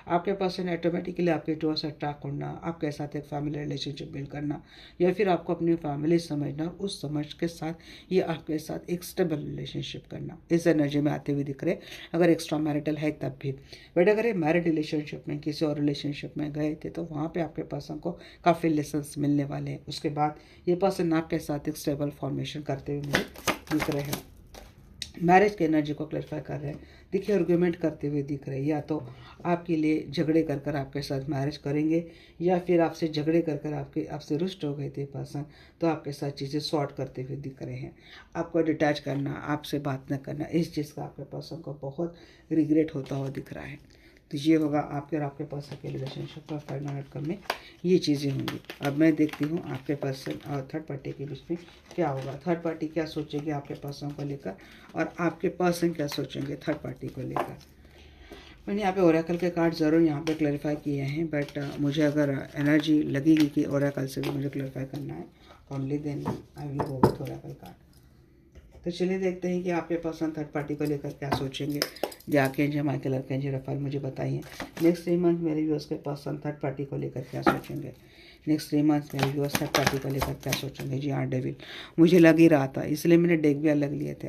आपके पर्सन ऑटोमेटिकली आपके टुवर्ड्स अट्रैक्ट होना, आपके साथ एक फैमिली रिलेशनशिप बिल्ड करना, या फिर आपको अपनी फैमिली समझना, उस समझ के साथ ये आपके साथ एक स्टेबल रिलेशनशिप करना, इस एनर्जी में आते हुए दिख रहे। अगर एक्स्ट्रा मैरिटल है तब भी, बट अगर ये मैरिड रिलेशनशिप में किसी और रिलेशनशिप में गए थे, तो वहाँ पे आपके पर्सन को काफ़ी लेसन्स मिलने वाले हैं। उसके बाद ये पर्सन आपके साथ एक स्टेबल फॉर्मेशन करते हुए मुझे दिख रहे हैं। मैरिज की एनर्जी को क्लैरिफाई कर रहे हैं। देखिए आर्गुमेंट करते हुए दिख रहे हैं, या तो आपके लिए झगड़े कर कर आपके साथ मैरिज करेंगे, या फिर आपसे झगड़े कर कर आपसे रुष्ट हो गए थे पर्सन, तो आपके साथ चीज़ें सॉर्ट करते हुए दिख रहे हैं। आपको डिटैच करना, आपसे बात न करना, इस चीज़ का आपके पर्सन को बहुत रिग्रेट होता हुआ दिख रहा है। तो ये होगा आपके और आपके पर्सन के रिलेशनशिप का फाइनल आउटकम में ये चीज़ें होंगी। अब मैं देखती हूँ आपके पर्सन और थर्ड पार्टी के बीच में क्या होगा। थर्ड पार्टी क्या सोचेंगे आपके पर्सन को लेकर, और आपके पर्सन क्या सोचेंगे थर्ड पार्टी को लेकर। मैंने यहाँ पे ओरेकल के कार्ड ज़रूर यहाँ पे क्लैरिफाई किए हैं, बट मुझे अगर एनर्जी लगेगी कि ओरेकल से भी मुझे क्लैरिफाई करना है, only then I will go with oracle card. तो चलिए देखते हैं कि आपके पर्सन थर्ड पार्टी को लेकर क्या सोचेंगे। जो आर्कएंजल माइकल, आर्कएंजल रफाल, मुझे बताइए नेक्स्ट 3 मंथ मेरे व्यूअर्स के पर्सन थर्ड पार्टी को लेकर क्या सोचेंगे। नेक्स्ट 3 मंथ मेरे व्यूअर्स थर्ड पार्टी को लेकर क्या सोचेंगे। जी हाँ, डेविल मुझे लग ही रहा था, इसलिए मैंने डेक भी अलग लिए थे।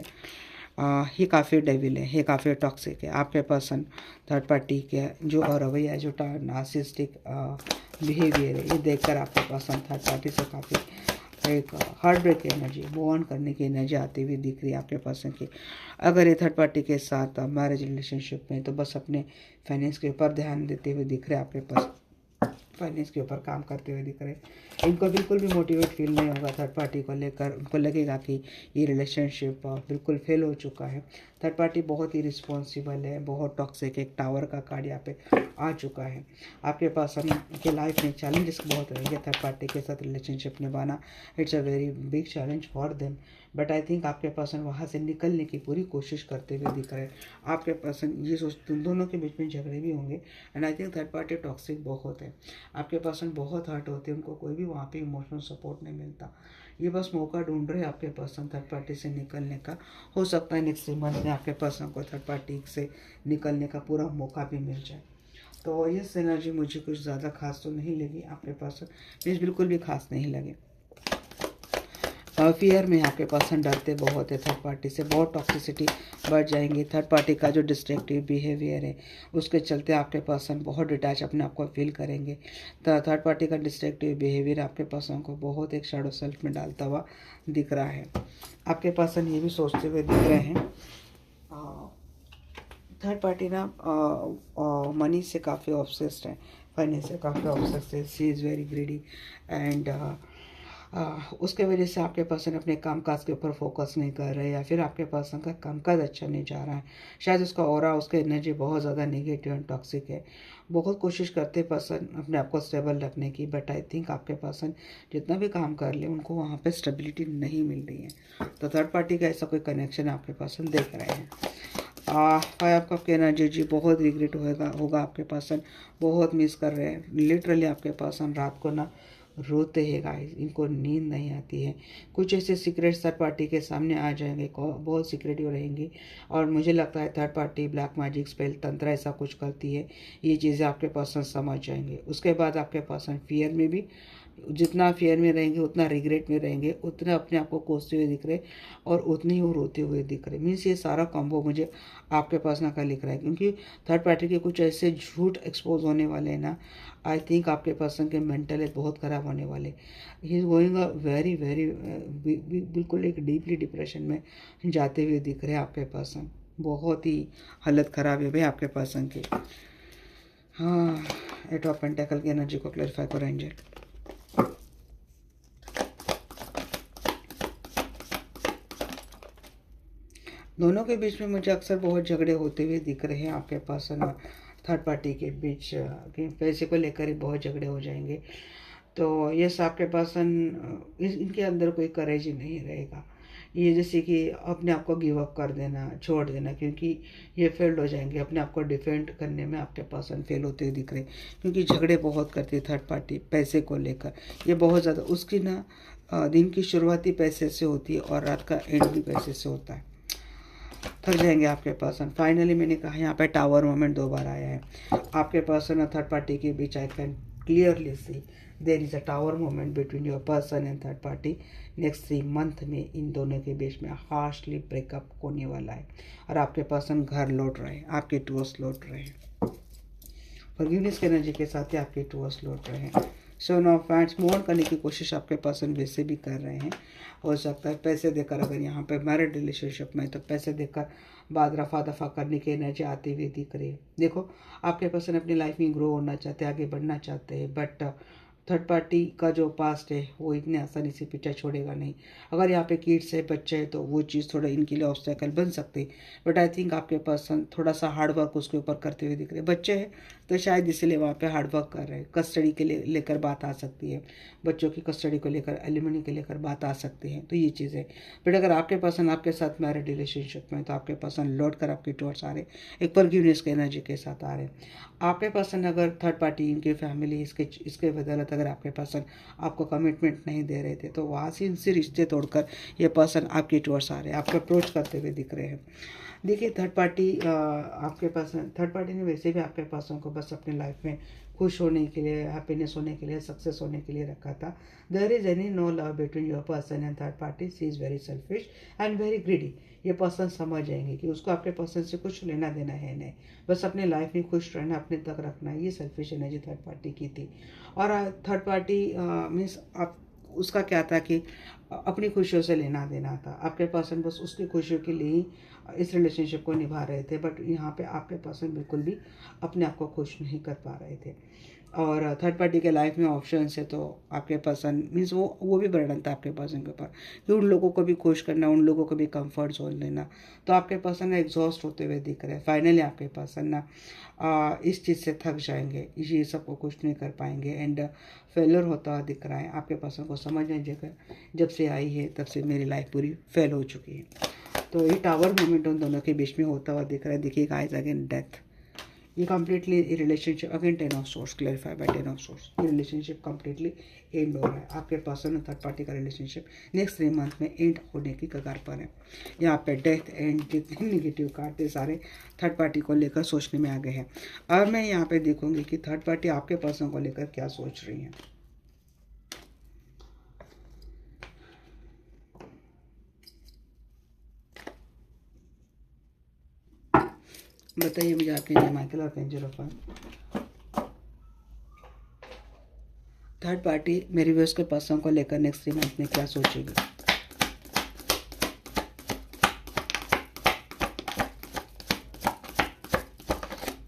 ये काफ़ी डेविल है, ये काफ़ी टॉक्सिक है। आपके पर्सन थर्ड पार्टी के जो रवैया है, जो नार्सिस्टिक बिहेवियर है, ये देखकर आपके पर्सन थर्ड पार्टी से काफ़ी एक हार्ट ब्रेक की एनर्जी, मूव ऑन करने की एनर्जी आती हुई दिख रही है आपके पर्सन की। अगर ये थर्ड पार्टी के साथ मैरिज रिलेशनशिप में, तो बस अपने फाइनेंस के ऊपर ध्यान देते हुए दिख रहे हैं आपके पास, फाइनेंस के ऊपर काम करते हुए दिख रहे हैं। इनको बिल्कुल भी मोटिवेट फील नहीं होगा थर्ड पार्टी को लेकर। उनको लगेगा कि ये रिलेशनशिप बिल्कुल फेल हो चुका है। थर्ड पार्टी बहुत ही रिस्पॉन्सिबल है, बहुत टॉक्सिक, एक टावर का कार्ड यहाँ पे आ चुका है। आपके पास के लाइफ में चैलेंजेस बहुत रहेंगे थर्ड पार्टी के साथ रिलेशनशिप निभाना। It's a very big challenge for them, but I think आपके पर्सन वहाँ से निकलने की पूरी कोशिश करते हुए दिख रहे हैं। आपके पर्सन ये सोचते, दोनों के बीच में झगड़े भी होंगे, and I think third party toxic बहुत है। आपके पर्सन बहुत हर्ट होते हैं, उनको कोई भी वहाँ पे इमोशनल सपोर्ट नहीं मिलता। ये बस मौका ढूंढ रहे हैं आपके पर्सन थर्ड पार्टी से निकलने का। हो सकता है नेक्स्ट 3 मंथ में आपके पर्सन को थर्ड पार्टी से निकलने का पूरा मौका भी मिल जाए। तो ये एनर्जी मुझे कुछ ज़्यादा खास तो नहीं लगी आपके पर्सन, मीन्स बिल्कुल भी खास नहीं लगे। फियर में आपके पर्सन डरते बहुत है थर्ड पार्टी से, बहुत टॉक्सिसिटी बढ़ जाएंगी। थर्ड पार्टी का जो डिस्ट्रक्टिव बिहेवियर है उसके चलते आपके पर्सन बहुत डिटैच अपने आप को फील करेंगे। तो थर्ड पार्टी का डिस्ट्रक्टिव बिहेवियर आपके पर्सन को बहुत एक शैडो सेल्फ में डालता हुआ दिख रहा है। आपके पर्सन ये भी सोचते हुए दिख रहे हैं, थर्ड पार्टी ना मनी से काफ़ी ऑब्सेस्ड है, फाइनेंस से काफ़ी ऑब्सेस्ड है। She is very greedy and उसके वजह से आपके पर्सन अपने कामकाज के ऊपर फोकस नहीं कर रहे, या फिर आपके पर्सन का कामकाज अच्छा नहीं जा रहा है। शायद उसका ऑरा, उसका एनर्जी बहुत ज़्यादा नेगेटिव एंड टॉक्सिक है। बहुत कोशिश करते पर्सन अपने आप को स्टेबल रखने की, बट आई थिंक आपके पर्सन जितना भी काम कर ले उनको वहाँ पे स्टेबिलिटी नहीं मिल रही है। तो थर्ड पार्टी का ऐसा कोई कनेक्शन आपके पर्सन देख रहे हैं। फाइव कप की एनर्जी जी, बहुत रिग्रेट होगा आपके पर्सन, बहुत मिस कर रहे हैं। लिटरली आपके पर्सन रात को ना रोते हैं गाइस, इनको नींद नहीं आती है। कुछ ऐसे सीक्रेट थर्ड पार्टी के सामने आ जाएंगे, बहुत सीक्रेटिव रहेंगी, और मुझे लगता है third party black magic spell तंत्र ऐसा कुछ करती है। ये चीज़ें आपके पर्सन समझ जाएंगे। उसके बाद आपके पर्सन फियर में भी, जितना फियर में रहेंगे उतना रिग्रेट में रहेंगे, उतना अपने आप को कोसते हुए दिख रहे और उतनी ही वो रोते हुए दिख रहे। मीन्स ये सारा कॉम्बो मुझे आपके पर्सन का लिख रहा है, क्योंकि थर्ड पार्टी के कुछ ऐसे झूठ एक्सपोज होने वाले हैं ना, आई थिंक आपके पर्सन के मेंटल हेल्थ बहुत ख़राब होने वाले। He is going a very very बिल्कुल एक डीपली डिप्रेशन में जाते हुए दिख रहे हैं आपके पर्सन। बहुत ही हालत ख़राब है भाई आपके पर्सन की। हाँ, 8 ऑफ पेंटेकल की एनर्जी को क्लैरिफाई करो एंजल। दोनों के बीच में मुझे अक्सर बहुत झगड़े होते हुए दिख रहे हैं आपके पर्सन और थर्ड पार्टी के बीच, कि पैसे को लेकर ही बहुत झगड़े हो जाएंगे। तो यस, आपके पर्सन इनके अंदर कोई करेज ही नहीं रहेगा। ये जैसे कि अपने आप को गिव अप कर देना, छोड़ देना, क्योंकि ये फेल्ड हो जाएंगे। अपने आप को डिफेंड करने में आपके पर्सन फेल होते हुए दिख रहे, क्योंकि झगड़े बहुत करती है थर्ड पार्टी पैसे को लेकर। ये बहुत ज़्यादा, उसकी ना दिन की शुरुआती पैसे से होती है और रात का एंड भी पैसे से होता है। थक जाएंगे आपके पर्सन। फाइनली मैंने कहा यहाँ पे टावर मोमेंट 2 बार आया है आपके पर्सन और थर्ड पार्टी के बीच। I can clearly see there is a tower moment between your person and third party. Next 3 month में इन दोनों के बीच में हार्शली ब्रेकअप होने वाला है और आपके पर्सन घर लौट रहे हैं, आपके टूर्स लौट रहे हैं। फॉरगिवनेस की एनर्जी के साथ ही आपके टूर्स लौट रहे हैं। So no fans, move on करने की कोशिश आपके पर्सन वैसे भी कर रहे हैं। हो सकता है पैसे देकर, अगर यहाँ पे मैरिड रिलेशनशिप में, तो पैसे देकर बाद रफा दफा करने की एनर्जी आती हुई दिख रही है। देखो, आपके पर्सन अपनी लाइफ में ग्रो होना चाहते हैं, आगे बढ़ना चाहते हैं, बट थर्ड पार्टी का जो पास्ट है वो इतने आसानी से पीछा छोड़ेगा नहीं। अगर यहाँ पे किड्स है, बच्चे हैं, तो वो चीज़ थोड़ा इनके लिए ऑब्स्टेकल बन सकती है। बट आई थिंक आपके पर्सन थोड़ा सा हार्ड वर्क उसके ऊपर करते हुए दिख रहे हैं। बच्चे हैं तो शायद इसीलिए वहाँ पे हार्ड वर्क कर रहे हैं। कस्टडी के लिए लेकर बात आ सकती है, बच्चों की कस्टडी को लेकर, एलिमनी के लेकर बात आ सकती है, तो ये चीज़ें। बट अगर आपके पर्सन आपके साथ मैरिड रिलेशनशिप में, तो आपके पर्सन लौट कर आपके टूर्स आ रहे, एक फॉरगिवनेस की एनर्जी के साथ आ रहे हैं। आपके पर्सन अगर थर्ड पार्टी, इनकी फैमिली, इसके बदौलत अगर आपके पर्सन आपको कमिटमेंट नहीं दे रहे थे, तो वहाँ से इनसे रिश्ते तोड़कर ये पर्सन आपकी टूर्स आ रहे हैं, आपको अप्रोच करते हुए दिख रहे हैं। देखिए, थर्ड पार्टी आपके पर्सन, थर्ड पार्टी ने वैसे भी आपके पर्सन को बस अपने लाइफ में खुश होने के लिए, हैप्पीनेस होने के लिए, सक्सेस होने के लिए रखा था। There is any no love between your person and third party. She is very selfish and very greedy. ये पर्सन समझ जाएंगे कि उसको आपके पर्सन से कुछ लेना देना है नहीं, बस अपने लाइफ में खुश रहना, अपने तक रखना। ये सेल्फिश एनर्जी थर्ड पार्टी की थी। और थर्ड पार्टी मीन्स आप, उसका क्या था कि अपनी खुशियों से लेना देना था। आपके पर्सन बस उसकी खुशियों के लिए ही इस रिलेशनशिप को निभा रहे थे, बट यहाँ पे आपके पर्सन बिल्कुल भी अपने आप को खुश नहीं कर पा रहे थे। और थर्ड पार्टी के लाइफ में ऑप्शन है, तो आपके पर्सन मीन्स वो भी बर्डन था आपके पर्सन के ऊपर कि उन लोगों को भी खुश करना, उन लोगों को भी कंफर्ट जोन देना। तो आपके पर्सन एग्जॉस्ट होते हुए दिख रहे हैं। फाइनली आपके पर्सन ना इस चीज़ से थक जाएंगे, ये सबको कुछ नहीं कर पाएंगे एंड फेलर होता हुआ दिख रहा है। आपके पर्सन को समझ नहीं जगह, जब से आई है तब से मेरी लाइफ पूरी फेल हो चुकी है। तो ये टावर मोमेंट उन दोनों के बीच में होता हुआ दिख रहा है। देखिए गाइस, अगेन डेथ, ये completely relationship again 10 of swords, clarify by 10 of swords, ये रिलेशनशिप कम्प्लीटली एंड हो रहा है। आपके पर्सन और थर्ड पार्टी का रिलेशनशिप नेक्स्ट 3 मंथ में एंड होने की कगार पर है। यहाँ पे डेथ एंड जितने निगेटिव कार्ड थे सारे थर्ड पार्टी को लेकर सोचने में आ गए हैं। अब मैं यहाँ पे देखूंगी कि थर्ड पार्टी आपके पर्सन को लेकर क्या सोच रही है। बताइए मुझे आपके माइकल और पेंजर ऑफ थर्ड पार्टी मेरे व्यूअर्स के पर्सन को लेकर नेक्स्ट 3 मंथ में क्या सोचेगी।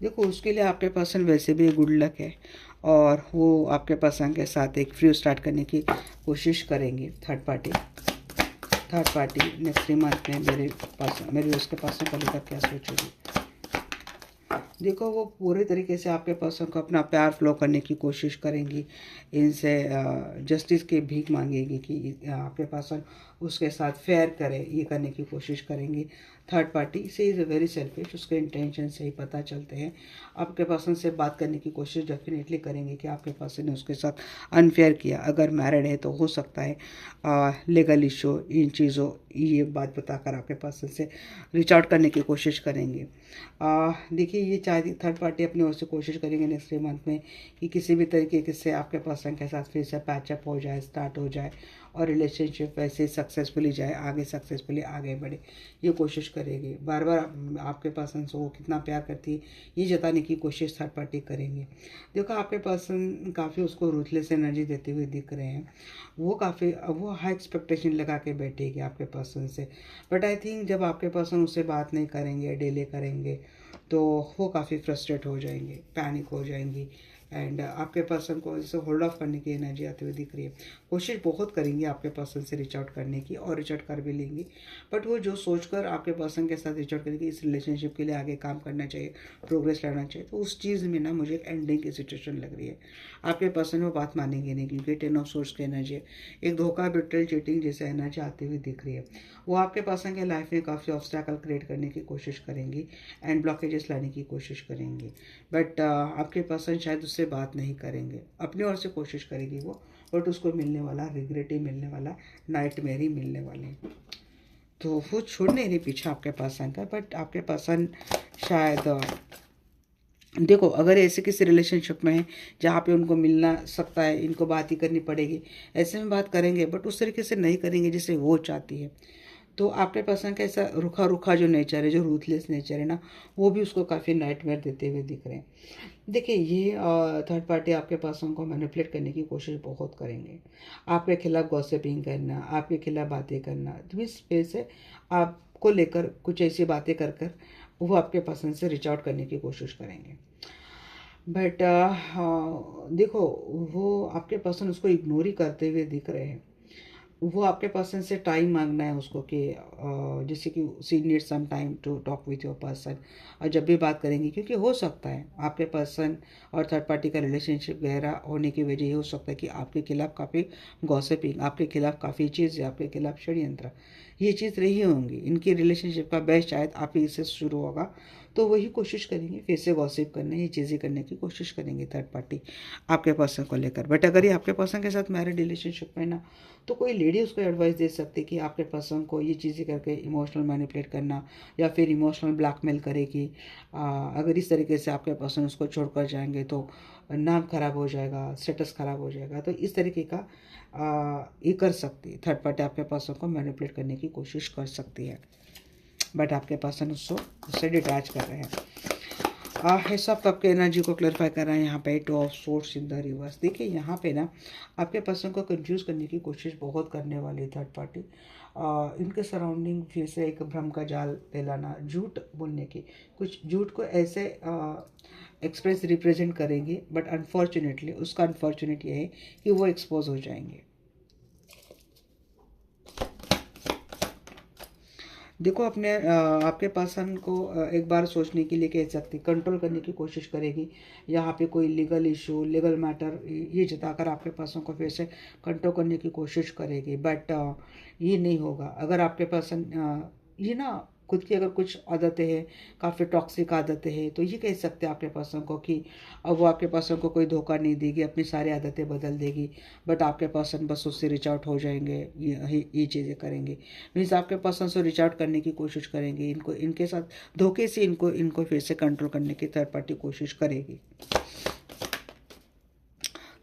देखो उसके लिए आपके पर्सन वैसे भी गुड लक है और वो आपके पर्सन के साथ एक फ्री स्टार्ट करने की कोशिश करेंगे। थर्ड पार्टी नेक्स्ट 3 मंथ में मेरे उसके पर्सन को लेकर क्या सोचेगी। देखो वो पूरे तरीके से आपके पर्सन को अपना प्यार फ्लो करने की कोशिश करेंगी, इनसे जस्टिस की भीख मांगेगी कि आपके पर्सन उसके साथ फेयर करे, ये करने की कोशिश करेंगी। थर्ड पार्टी से इज़ वेरी सेल्फिश, उसके इंटेंशन से ही पता चलते हैं। आपके पर्सन से बात करने की कोशिश डेफिनेटली करेंगे कि आपके पर्सन ने उसके साथ अनफेयर किया। अगर मैरिड है तो हो सकता है लीगल इशू, इन चीज़ों ये बात बताकर आपके पर्सन से रीच आउट करने की कोशिश करेंगे। देखिए ये चाहे थर्ड पार्टी अपनी ओर से कोशिश करेंगे नेक्स्ट 3 मंथ में कि किसी भी तरीके से आपके पर्सन के साथ फिर से पैचअप हो जाए, स्टार्ट हो जाए और रिलेशनशिप वैसे सक्सेसफुली जाए, आगे सक्सेसफुली आगे बढ़े, ये कोशिश करेगी। बार बार आपके पर्सन से वो कितना प्यार करती है ये जताने की कोशिश थर्ड पार्टी करेंगे। देखो आपके पर्सन काफ़ी उसको रूथलेस एनर्जी देते हुए दिख रहे हैं। वो हाई एक्सपेक्टेशन लगा के बैठेगी आपके पर्सन से, बट आई थिंक जब आपके पर्सन उससे बात नहीं करेंगे, डिले करेंगे, तो वो काफ़ी फ्रस्ट्रेट हो जाएंगे, पैनिक हो जाएंगी एंड आपके पर्सन को जैसे होल्ड ऑफ करने की एनर्जी आती हुई दिख रही है। कोशिश बहुत करेंगी आपके पर्सन से रीच आउट करने की और रीच आउट कर भी लेंगी, बट वो जो सोचकर आपके पर्सन के साथ रीच आउट करेंगे इस रिलेशनशिप के लिए आगे काम करना चाहिए, प्रोग्रेस लाना चाहिए, तो उस चीज़ में ना मुझे एक एंडिंग की सिचुएशन लग रही है। आपके पर्सन वो बात मानेंगे नहीं क्योंकि 10 ऑफ सोर्स की एनर्जी है, एक धोखा, बिट्रेल, चीटिंग जैसे एनर्जी आती हुई दिख रही है। वो आपके पर्सन के लाइफ में काफ़ी ऑब्स्टैकल क्रिएट करने की कोशिश करेंगी एंड ब्लॉकेजेस लाने की कोशिश करेंगी, बट आपके पर्सन शायद उससे बात नहीं करेंगे, अपनी ओर से कोशिश करेगी वो, बट उसको मिलने वाला रिग्रेट ही मिलने वाला, नाइटमेयर ही मिलने वाले। तो वो छोड़ नहीं रही पीछे आपके पर्सन का, बट आपके पर्सन शायद देखो अगर ऐसे किसी रिलेशनशिप में है जहाँ पे उनको मिलना सकता है, इनको बात ही करनी पड़ेगी, ऐसे में बात करेंगे बट उस तरीके से नहीं करेंगे जैसे वो चाहती है। तो आपके पर्सन का ऐसा रुखा रुखा जो नेचर है, जो रूथलेस नेचर है ना, वो भी उसको काफ़ी नाइटमेयर देते हुए दिख रहे हैं। देखिए ये थर्ड पार्टी आपके पर्सन को मैनिपुलेट करने की कोशिश बहुत करेंगे, आपके खिलाफ गॉसिपिंग करना, आपके खिलाफ बातें करना, तो इस वजह से आपको लेकर कुछ ऐसी बातें कर कर वो आपके पर्सन से रीच आउट करने की कोशिश करेंगे। बट देखो वो आपके पर्सन उसको इग्नोर ही करते हुए दिख रहे हैं। वो आपके पर्सन से टाइम मांगना है उसको कि जैसे कि she need some time to talk with your person, और जब भी बात करेंगी क्योंकि हो सकता है आपके पर्सन और थर्ड पार्टी का रिलेशनशिप गहरा होने की वजह ये हो सकता है कि आपके खिलाफ काफ़ी गॉसिपिंग, आपके खिलाफ काफ़ी चीज़ें, आपके खिलाफ षड्यंत्र, ये चीज़ रही होंगी। इनकी रिलेशनशिप का बेस्ट शायद आप ही से शुरू होगा, तो वही कोशिश करेंगे फिर से गॉसिप करने, ये चीज़ें करने की कोशिश करेंगे थर्ड पार्टी आपके पर्सन को लेकर। बट अगर ये आपके पर्सन के साथ मैरिड रिलेशनशिप में ना, तो कोई लेडी उसको एडवाइस दे सकती है कि आपके पर्सन को ये चीज़ें करके इमोशनल मैनिपुलेट करना या फिर इमोशनल ब्लैकमेल करेगी। अगर इस तरीके से आपके पर्सन उसको छोड़कर जाएंगे तो नाम खराब हो जाएगा, स्टेटस खराब हो जाएगा, तो इस तरीके का ये कर सकती है थर्ड पार्टी, आपके पर्सन को मैनिपुलेट करने की कोशिश कर सकती है, बट आपके पर्सन उससे डिटैच कर रहे हैं। है सब आपके एनर्जी को क्लैरिफाई कर रहे हैं यहाँ पे 2 of source in the reverse. देखिए यहाँ पे ना आपके पर्सन को कंफ्यूज करने की कोशिश बहुत करने वाली थर्ड पार्टी। इनके सराउंडिंग फिर से एक भ्रम का जाल फैलाना, झूठ बोलने की, कुछ झूठ को ऐसे एक्सप्रेस रिप्रेजेंट करेंगे, बट अनफॉर्चुनेटली उसका अनफॉर्चुनेट ये है कि वो एक्सपोज हो जाएंगे। देखो अपने आपके पर्सन को एक बार सोचने के लिए कह सकती, कंट्रोल करने की कोशिश करेगी। यहाँ पे कोई लीगल इशू, लीगल मैटर ये जताकर आपके पर्सन को फिर से कंट्रोल करने की कोशिश करेगी, बट ये नहीं होगा। अगर आपके पर्सन ये ना खुद की अगर कुछ आदतें हैं, काफ़ी टॉक्सिक आदतें हैं, तो ये कह सकते हैं आपके पर्सन को कि अब वो आपके पर्सन को कोई धोखा नहीं देगी, अपनी सारी आदतें बदल देगी, बट आपके पर्सन बस उससे रिच आउट हो जाएंगे, ये चीज़ें करेंगे। मीन्स आपके पर्सन से रिच आउट करने की कोशिश करेंगे, इनको इनके साथ धोखे से इनको इनको फिर से कंट्रोल करने की थर्ड पार्टी कोशिश करेगी।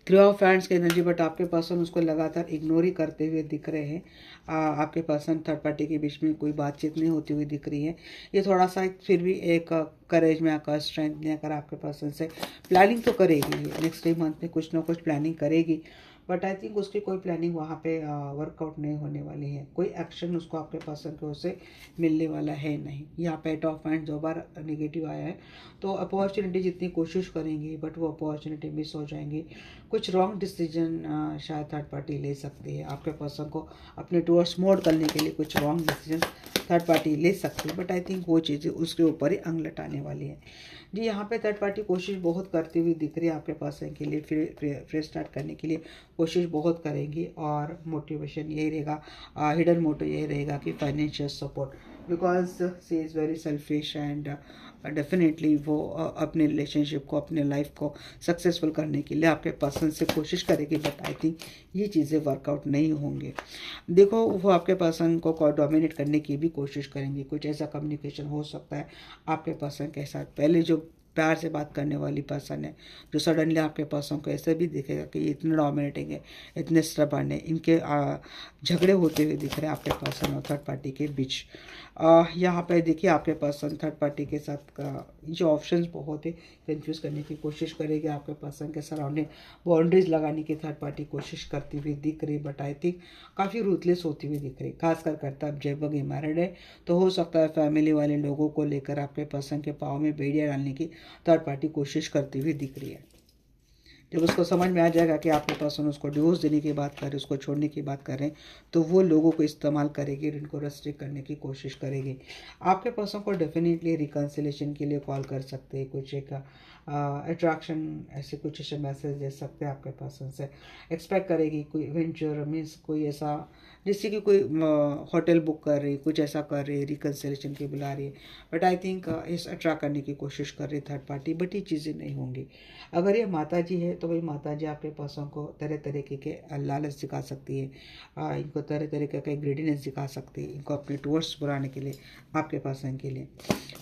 थ्री ऑफ हैंड्स की एनर्जी, बट आपके पर्सन उसको लगातार इग्नोर ही करते हुए दिख रहे हैं। आपके पर्सन थर्ड पार्टी के बीच में कोई बातचीत नहीं होती हुई दिख रही है। ये थोड़ा सा फिर भी एक करेज में आकर, स्ट्रेंथ में आकर आपके पर्सन से प्लानिंग तो करेगी, नेक्स्ट 3 मंथ में कुछ ना कुछ प्लानिंग करेगी, बट आई थिंक उसकी कोई प्लानिंग वहाँ पे वर्कआउट नहीं होने वाली है। कोई एक्शन उसको आपके पर्सन की ओर से मिलने वाला है नहीं। यहाँ पे एट ऑफ हैंड्स 2 बार नेगेटिव आया है, तो अपॉर्चुनिटी जितनी कोशिश करेंगी बट वो अपॉर्चुनिटी मिस हो जाएंगी। कुछ रॉन्ग डिसीजन शायद थर्ड पार्टी ले सकती है। आपके पर्सन को अपने टूवर्ड्स मोड करने के लिए कुछ रॉन्ग डिसीजन थर्ड पार्टी ले सकती है, बट आई थिंक वो चीज़ें उसके ऊपर ही अंग लटाने वाली है जी। यहाँ पे थर्ड पार्टी कोशिश बहुत करती हुई दिख रही है आपके पर्सन के लिए, फिर स्टार्ट करने के लिए कोशिश बहुत करेंगी, और मोटिवेशन यही रहेगा, हिडन मोटिव यही रहेगा कि financial support, because she is very selfish and definitely वो अपने रिलेशनशिप को, अपने लाइफ को सक्सेसफुल करने के लिए आपके पर्सन से कोशिश करेगी, बट आई थिंक ये चीज़ें वर्कआउट नहीं होंगे। देखो, वो आपके पर्सन को डोमिनेट करने की भी कोशिश करेंगे। कुछ ऐसा कम्युनिकेशन हो सकता है आपके पर्सन के साथ, पहले जो प्यार से बात करने वाली पर्सन है, जो सडनली आपके पर्सन को ऐसे भी दिखेगा कि ये इतने डोमिनेटिंग है, इतने स्टबर्न है, इनके झगड़े होते हुए दिख रहे हैं आपके पर्सन और थर्ड पार्टी के बीच। यहाँ पे देखिए आपके पर्सन थर्ड पार्टी के साथ जो ऑप्शंस बहुत है, कंफ्यूज करने की कोशिश करेगी। आपके पर्सन के सराउंडिंग बाउंड्रीज लगाने की थर्ड पार्टी कोशिश करती हुई दिख रही, बट आई थिंक काफ़ी रूथलेस होती हुई दिख रही, खासकर करता अब जब ये मैरिड है तो हो सकता है फैमिली वाले लोगों को लेकर आपके पर्सन के पाँव में बेड़ियाँ डालने की थर्ड पार्टी कोशिश करती हुई दिख रही है। जब उसको समझ में आ जाएगा कि आपके पर्सन उसको डिवोर्स देने की बात कर रहे, उसको छोड़ने की बात कर रहे हैं, तो वो लोगों को इस्तेमाल करेगी और इनको रेस्ट्रिक्ट करने की कोशिश करेगी। आपके पर्सन को डेफिनेटली रिकन्सिलेशन के लिए कॉल कर सकते हैं, कुछ एक अट्रैक्शन ऐसे कुछ ऐसे मैसेज दे सकते हैं आपके पर्सन से। एक्सपेक्ट करेगी कोई वेंचर, मीन्स कोई ऐसा जैसे कि कोई होटल बुक कर रही, कुछ ऐसा कर रही है, रिकन्सिलेशन की बुला रही है, बट आई थिंक इस अट्रैक्ट करने की कोशिश कर रही थर्ड पार्टी, बट ये चीज़ें नहीं होंगी। अगर ये माता जी है तो भाई माता जी आपके पर्सन को तरह तरीके के लालच दिखा सकती है, इनको तरह तरीके का ग्रेडीनेस दिखा सकती है, इनको अपने टूवर्ड्स बुलाने के लिए आपके पर्सन के लिए,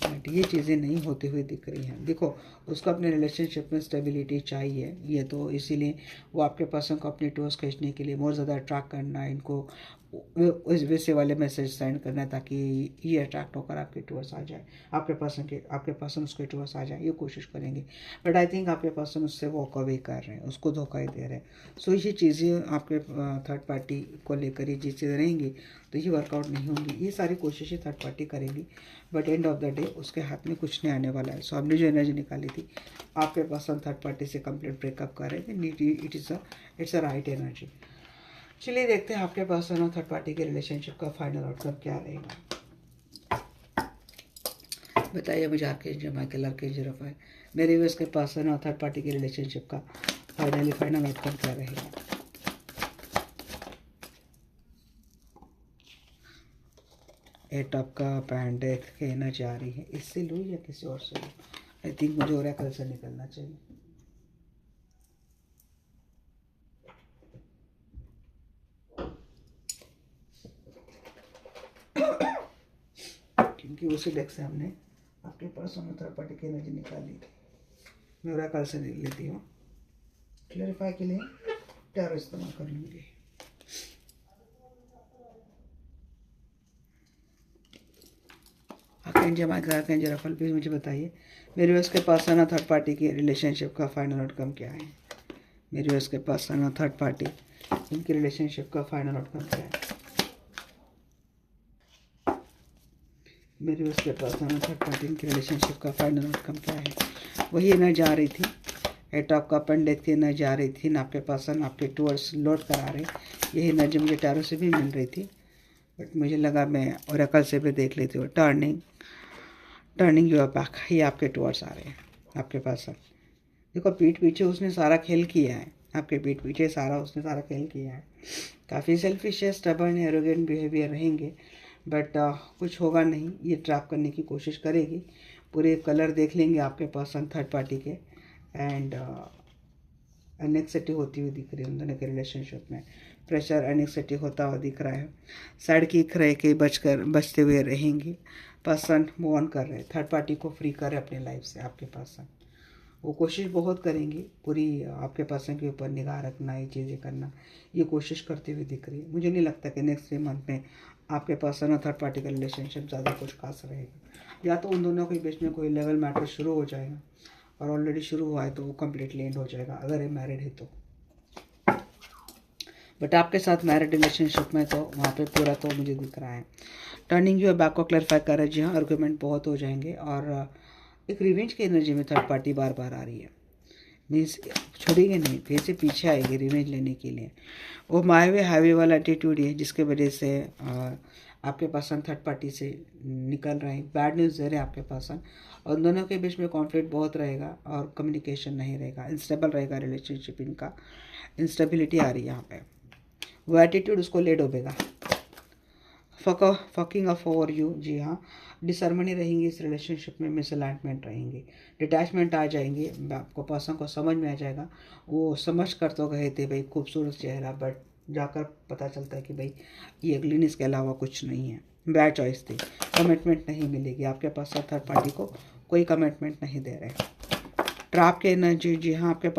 बट ये चीज़ें नहीं होती हुई दिख रही हैं। देखो, उसको अपने रिलेशनशिप में स्टेबिलिटी चाहिए, ये तो इसीलिए वो आपके पर्सन को अपने टूवर्ड्स खींचने के लिए बहुत ज़्यादा अट्रैक्ट करना, इनको उस वैसे वाले मैसेज सेंड करना है ताकि ये अट्रैक्ट होकर आपके टूवर्ड्स आ जाए, आपके पर्सन उसके टूवर्ड्स आ जाए, ये कोशिश करेंगे, बट आई थिंक आपके पर्सन उससे वॉक अवे कर रहे हैं, उसको धोखा ही दे रहे हैं। सो ये चीज़ें आपके थर्ड पार्टी को लेकर ये चीज़ें रहेंगी तो ये वर्कआउट नहीं होंगी। ये सारी कोशिशें थर्ड पार्टी करेंगी, but end of the day उसके हाथ में कुछ नहीं आने वाला है। सो हमने जो एनर्जी निकाली थी, आपके पर्सन थर्ड पार्टी से कंप्लीट ब्रेकअप कर रहे थे, इट्स अ राइट एनर्जी। चलिए देखते हैं आपके पर्सन और थर्ड पार्टी के रिलेशनशिप का फाइनल आउटकम क्या रहेगा। बताइए मुझे आपके जो माइकल आर्कएंजल राफेल, मेरे व्यूअर्स के पर्सन और थर्ड पार्टी के रिलेशनशिप का फाइनल आउटकम क्या रहेगा। एट आपका पैंडेथ के एनर्जी आ रही है, इससे लूँ या किसी और से लूँ? आई थिंक मुझे ओरेकल से निकलना चाहिए। क्योंकि उसी डेक से हमने आपके पर्सन और थर्ड पार्टी की एनर्जी निकाली थी। मैं ओरेकल से लेती हूँ, क्लैरिफाई के लिए टैरो इस्तेमाल कर लूँगी। Archangel Michael archangel Raphael, please मुझे बताइए मेरे व्यूअर्स के पर्सन और थर्ड पार्टी के रिलेशनशिप का फाइनल आउटकम क्या है। मेरे व्यूअर्स के पर्सन और थर्ड पार्टी, इनके रिलेशनशिप का फाइनल आउटकम क्या है। मेरे उसके पर्सन और थर्ड पार्टी, इनके रिलेशनशिप का फाइनल आउटकम क्या है। वही एनर्जी आ रही थी, एट ऑफ का पंडित की एनर्जी आ रही थी ना, आपके पर्सन आपके टूवर्ड्स लोड करा रहे। यही एनर्जी मुझे टैरो से भी मिल रही थी, बट मुझे लगा मैं ओरेकल से भी देख लेती हूँ। टर्निंग यूर बैक, ये आपके टूवर्ड्स आ रहे हैं आपके पर्सन। देखो, पीठ पीछे उसने सारा खेल किया है, आपके पीठ पीछे उसने सारा खेल किया है। काफ़ी सेल्फिश है, स्टबर्न है, एरोगेंट बिहेवियर रहेंगे, बट कुछ होगा नहीं, ये ट्रैप करने की कोशिश करेगी। पूरे कलर देख लेंगे आपके पर्सन थर्ड पार्टी के, एंड एनेक्सिटी होती हुई दिख रही है उन दोनों के रिलेशनशिप में। प्रेशर एनेक्सिटी होता हुआ दिख रहा है। साइड किक रह के बचते हुए रहेंगे। पर्सन मूव ऑन कर रहे हैं, थर्ड पार्टी को फ्री कर रहे अपने लाइफ से। आपके पर्सन वो कोशिश बहुत करेंगी, पूरी आपके पर्सन के ऊपर निगाह रखना, ये चीज़ें करना, ये कोशिश करते हुए दिख रही है। मुझे नहीं लगता कि नेक्स्ट 3 मंथ में आपके पर्सन और थर्ड पार्टी का रिलेशनशिप ज़्यादा कुछ खास रहेगा। या तो उन दोनों के बीच में कोई लेवल मैटर शुरू हो जाएगा, और ऑलरेडी शुरू हुआ है तो वो कम्प्लीटली एंड हो जाएगा अगर ये मैरिड है तो। बट आपके साथ मैरिड रिलेशनशिप में तो वहाँ पे पूरा तो मुझे दिख रहा है। टर्निंग जो है बैक को क्लैरिफाई कर रहा है। जी हाँ, आर्गूमेंट बहुत हो जाएंगे, और एक रिवेंज की एनर्जी में थर्ड पार्टी बार बार आ रही है। मीन्स छोड़ेगी नहीं, फिर से पीछे आएगी रिवेंज लेने के लिए। वो माय हाईवे वाला एटीट्यूड है जिसके वजह से आपके पर्सन थर्ड पार्टी से निकल रहे हैं। बैड न्यूज़ दे रहे हैं आपके पर्सन, और दोनों के बीच में कॉन्फ्लिक्ट बहुत रहेगा और कम्युनिकेशन नहीं रहेगा, इंस्टेबल रहेगा रिलेशनशिप इनका। इंस्टेबिलिटी आ रही है यहाँ पे। वो एटीट्यूड उसको ले डूबेगा। फकिंग अफ ओवर यू, जी हाँ, डिसर्मनी रहेंगी इस रिलेशनशिप में, मिसअलाइनमेंट रहेंगी, डिटैचमेंट आ जाएंगे। आपको पर्सन को समझ में आ जाएगा। वो समझ कर तो गए थे भाई खूबसूरत चेहरा, बट जाकर पता चलता है कि भाई ये ग्लिनिस के अलावा कुछ नहीं है। बैड चॉइस थी, कमिटमेंट नहीं मिलेगी। आपके पास थर्ड पार्टी को कोई कमिटमेंट नहीं दे रहे। ट्रैप के एनर्जी, जी हाँ, आपके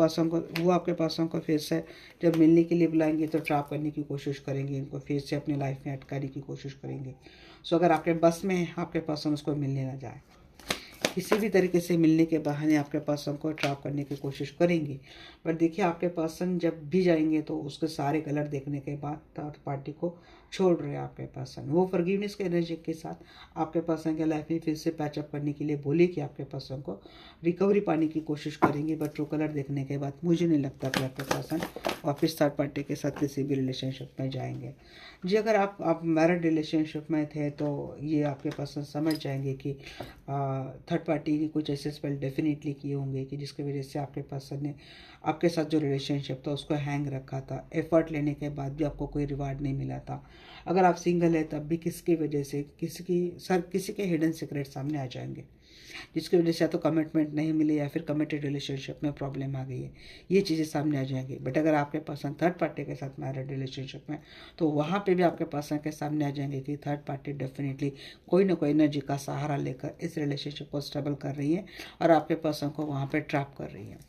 पर्सन को फिर से जब मिलने के लिए बुलाएंगे तो ट्रैप करने की कोशिश करेंगे, इनको फिर से अपनी लाइफ में अटकाने की कोशिश करेंगे। सो अगर आपके बस में है, आपके पर्सन उसको मिलने ना जाए। किसी भी तरीके से मिलने के बहाने आपके पर्सन को ट्रैप करने की कोशिश करेंगे। पर देखिए आपके पर्सन जब भी जाएंगे तो उसके सारे कलर देखने के बाद थर्ड पार्टी को छोड़ रहे हैं आपके पर्सन। वो फॉरगिवनेस के एनर्जी के साथ आपके पर्सन के लाइफ में फिर से पैचअप करने के लिए बोले कि आपके पर्सन को रिकवरी पाने की कोशिश करेंगे। बट ट्रू कलर देखने के बाद मुझे नहीं लगता कि आपके पर्सन वापस थर्ड पार्टी के साथ किसी भी रिलेशनशिप में जाएंगे। जी अगर आप मैरिड रिलेशनशिप में थे तो ये आपके पर्सन समझ जाएंगे कि थर्ड पार्टी ने कुछ ऐसे स्पेल डेफिनेटली किए होंगे कि जिसकी वजह से आपके पर्सन ने आपके साथ जो रिलेशनशिप था उसको हैंग रखा था। एफर्ट लेने के बाद भी आपको कोई रिवार्ड नहीं मिला था। अगर आप सिंगल है तब भी किसकी वजह से किसी के हिडन सीक्रेट सामने आ जाएंगे, जिसकी वजह से या तो कमिटमेंट नहीं मिली या फिर कमिटेड रिलेशनशिप में प्रॉब्लम आ गई है। ये चीज़ें सामने आ जाएंगी। बट अगर आपके पर्सन थर्ड पार्टी के साथ मैरिड रिलेशनशिप में, तो वहाँ पे भी आपके पर्सन के सामने आ जाएंगे कि थर्ड पार्टी डेफिनेटली कोई ना कोई एनर्जी का सहारा लेकर इस रिलेशनशिप को स्टेबल कर रही है और आपके पर्सन को वहाँ पर ट्रैप कर रही है।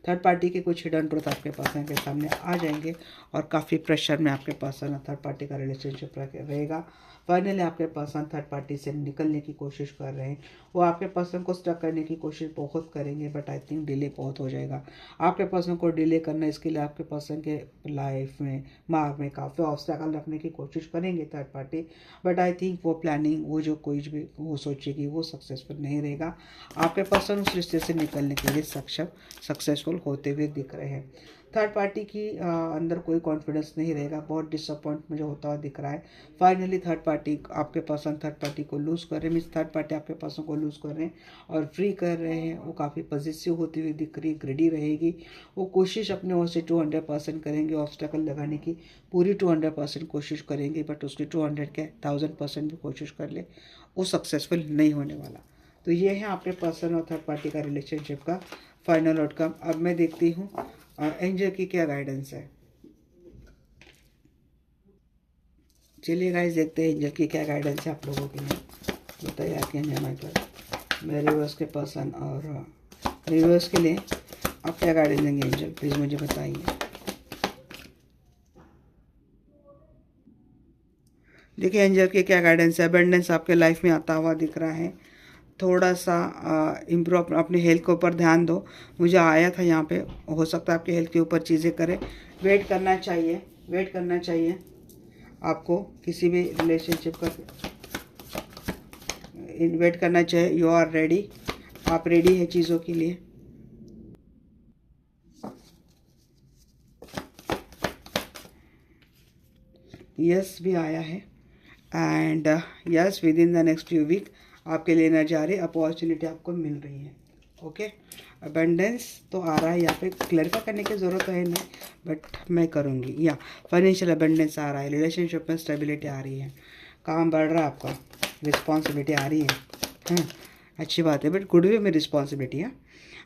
थर्ड पार्टी के कुछ हिडन ट्रुथ आपके पर्सन के सामने आ जाएंगे और काफ़ी प्रेशर में आपके पर्सन और थर्ड पार्टी का रिलेशनशिप रहेगा। फाइनली आपके पर्सन थर्ड पार्टी से निकलने की कोशिश कर रहे हैं। वो आपके पर्सन को स्टक करने की कोशिश बहुत करेंगे, बट आई थिंक डिले बहुत हो जाएगा। आपके पर्सन को डिले करना, इसके लिए आपके पर्सन के लाइफ में मार्ग में काफ़ी ऑब्स्टेकल रखने की कोशिश करेंगे third party. But I think वो प्लानिंग, वो जो कोई भी वो सोचेगी वो सक्सेसफुल नहीं रहेगा। आपके पर्सन उस रिश्ते से निकलने के लिए सक्सेसफुल होते हुए दिख रहे हैं। थर्ड पार्टी की अंदर कोई कॉन्फिडेंस नहीं रहेगा, बहुत डिसअपॉइंट मुझे होता हुआ दिख रहा है। फाइनली थर्ड पार्टी आपके पर्सन थर्ड पार्टी को लूज़ कर रहे हैं, मीन्स थर्ड पार्टी आपके पर्सन को लूज़ कर रहे हैं और फ्री कर रहे हैं। वो काफ़ी पॉजिटिव होती हुई दिख रही है, ग्रेडी रहेगी। वो कोशिश अपने ओर से 200% करेंगे, ऑब्स्टेकल लगाने की पूरी 200% कोशिश करेंगे। बट उसकी 200 के 1000% भी कोशिश कर ले, वो सक्सेसफुल नहीं होने वाला। तो ये है आपके पर्सन और थर्ड पार्टी का रिलेशनशिप का फाइनल आउटकम। अब मैं देखती हूँ एंजल की क्या गाइडेंस है। चलिए गाइस देखते हैं एंजल की क्या गाइडेंस है आप लोगों के लिए। बताइए आपके एंजल माइकल मेरे रिवर्स के पर्सन और रिवर्स के लिए आप क्या गाइडेंस देंगे एंजल, प्लीज़ मुझे बताइए। देखिए एंजल की क्या गाइडेंस है। अबंडेंस आपके लाइफ में आता हुआ दिख रहा है। थोड़ा सा इम्प्रूव अपने हेल्थ के ऊपर ध्यान दो। मुझे आया था यहाँ पे, हो सकता है आपके हेल्थ के ऊपर चीज़ें करें। वेट करना चाहिए आपको किसी भी रिलेशनशिप का वेट करना चाहिए। यू आर रेडी, आप रेडी है चीज़ों के लिए। यस भी आया है and yes within the next few week आपके लिए एनर्जी आ रही है, अपॉर्चुनिटी आपको मिल रही है। ओके अबंडेंस तो आ रहा है, यहाँ पे क्लैरिफाई करने की ज़रूरत है नहीं, बट मैं करूँगी। या फाइनेंशियल अबंडेंस आ रहा है, रिलेशनशिप में स्टेबिलिटी आ रही है, काम बढ़ रहा है आपका, रिस्पॉन्सिबिलिटी आ रही है। हाँ, अच्छी बात है, बट गुड वे में रिस्पॉन्सिबिलिटी है,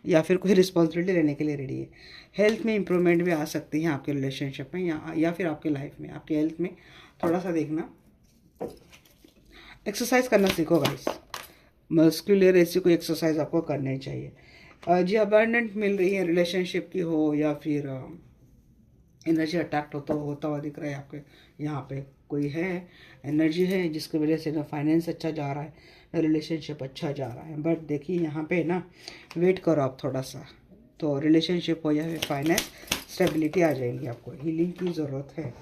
या फिर कोई रिस्पॉन्सिबिलिटी लेने के लिए रेडी है। हेल्थ में इंप्रूवमेंट भी आ सकती है आपके रिलेशनशिप में, या फिर आपके लाइफ में। आपकी हेल्थ में थोड़ा सा देखना, एक्सरसाइज करना सीखो गाइस। मस्कुलर ऐसी कोई एक्सरसाइज आपको करनी चाहिए। जी अबंडेंट मिल रही है, रिलेशनशिप की हो या फिर एनर्जी अटैक्ट होता हुआ दिख रहा है आपके यहाँ पे। कोई है, एनर्जी है जिसकी वजह से ना फाइनेंस अच्छा जा रहा है, ना रिलेशनशिप अच्छा जा रहा है। बट देखिए यहाँ पे ना, वेट करो आप थोड़ा सा, तो रिलेशनशिप हो या फिर फाइनेंस, स्टेबिलिटी आ जाएगी। आपको हीलिंग की ज़रूरत है।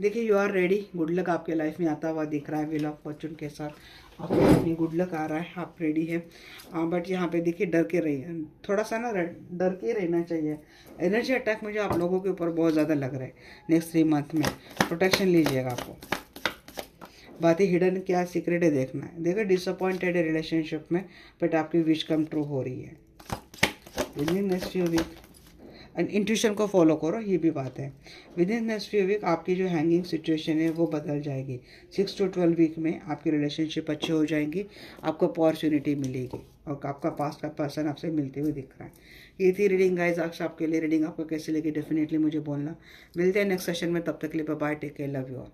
देखिए you are ready, good luck आपके लाइफ में आता हुआ दिख रहा है। व्हील ऑफ फॉर्चून के साथ आपके लाइफ में गुड लक आ रहा है, आप रेडी है। बट यहाँ पे देखिए डर के रहिए, थोड़ा सा ना डर के रहना चाहिए। एनर्जी अटैक मुझे आप लोगों के ऊपर बहुत ज़्यादा लग रहा है। नेक्स्ट 3 मंथ में प्रोटेक्शन लीजिएगा। आपको बातें हिडन क्या सीक्रेट है देखना है। देखो डिसअपॉइंटेड है रिलेशनशिप में, बट आपकी विश कम ट्रू हो रही है within next few week. And intuition को फॉलो करो, ये भी बात है। Within next few week आपकी जो हैंगिंग सिचुएशन है वो बदल जाएगी। 6 to 12 वीक में आपकी रिलेशनशिप अच्छी हो जाएंगी, आपको अपॉर्चुनिटी मिलेगी, और आपका पास्ट का पर्सन आपसे मिलते हुए दिख रहा है। ये थी रीडिंग गाइज आज आपके लिए। रीडिंग आपको कैसे लगी डेफिनेटली मुझे बोलना। मिलते हैं नेक्स्ट सेशन में, तब तक के लिए bye, take care, love you all.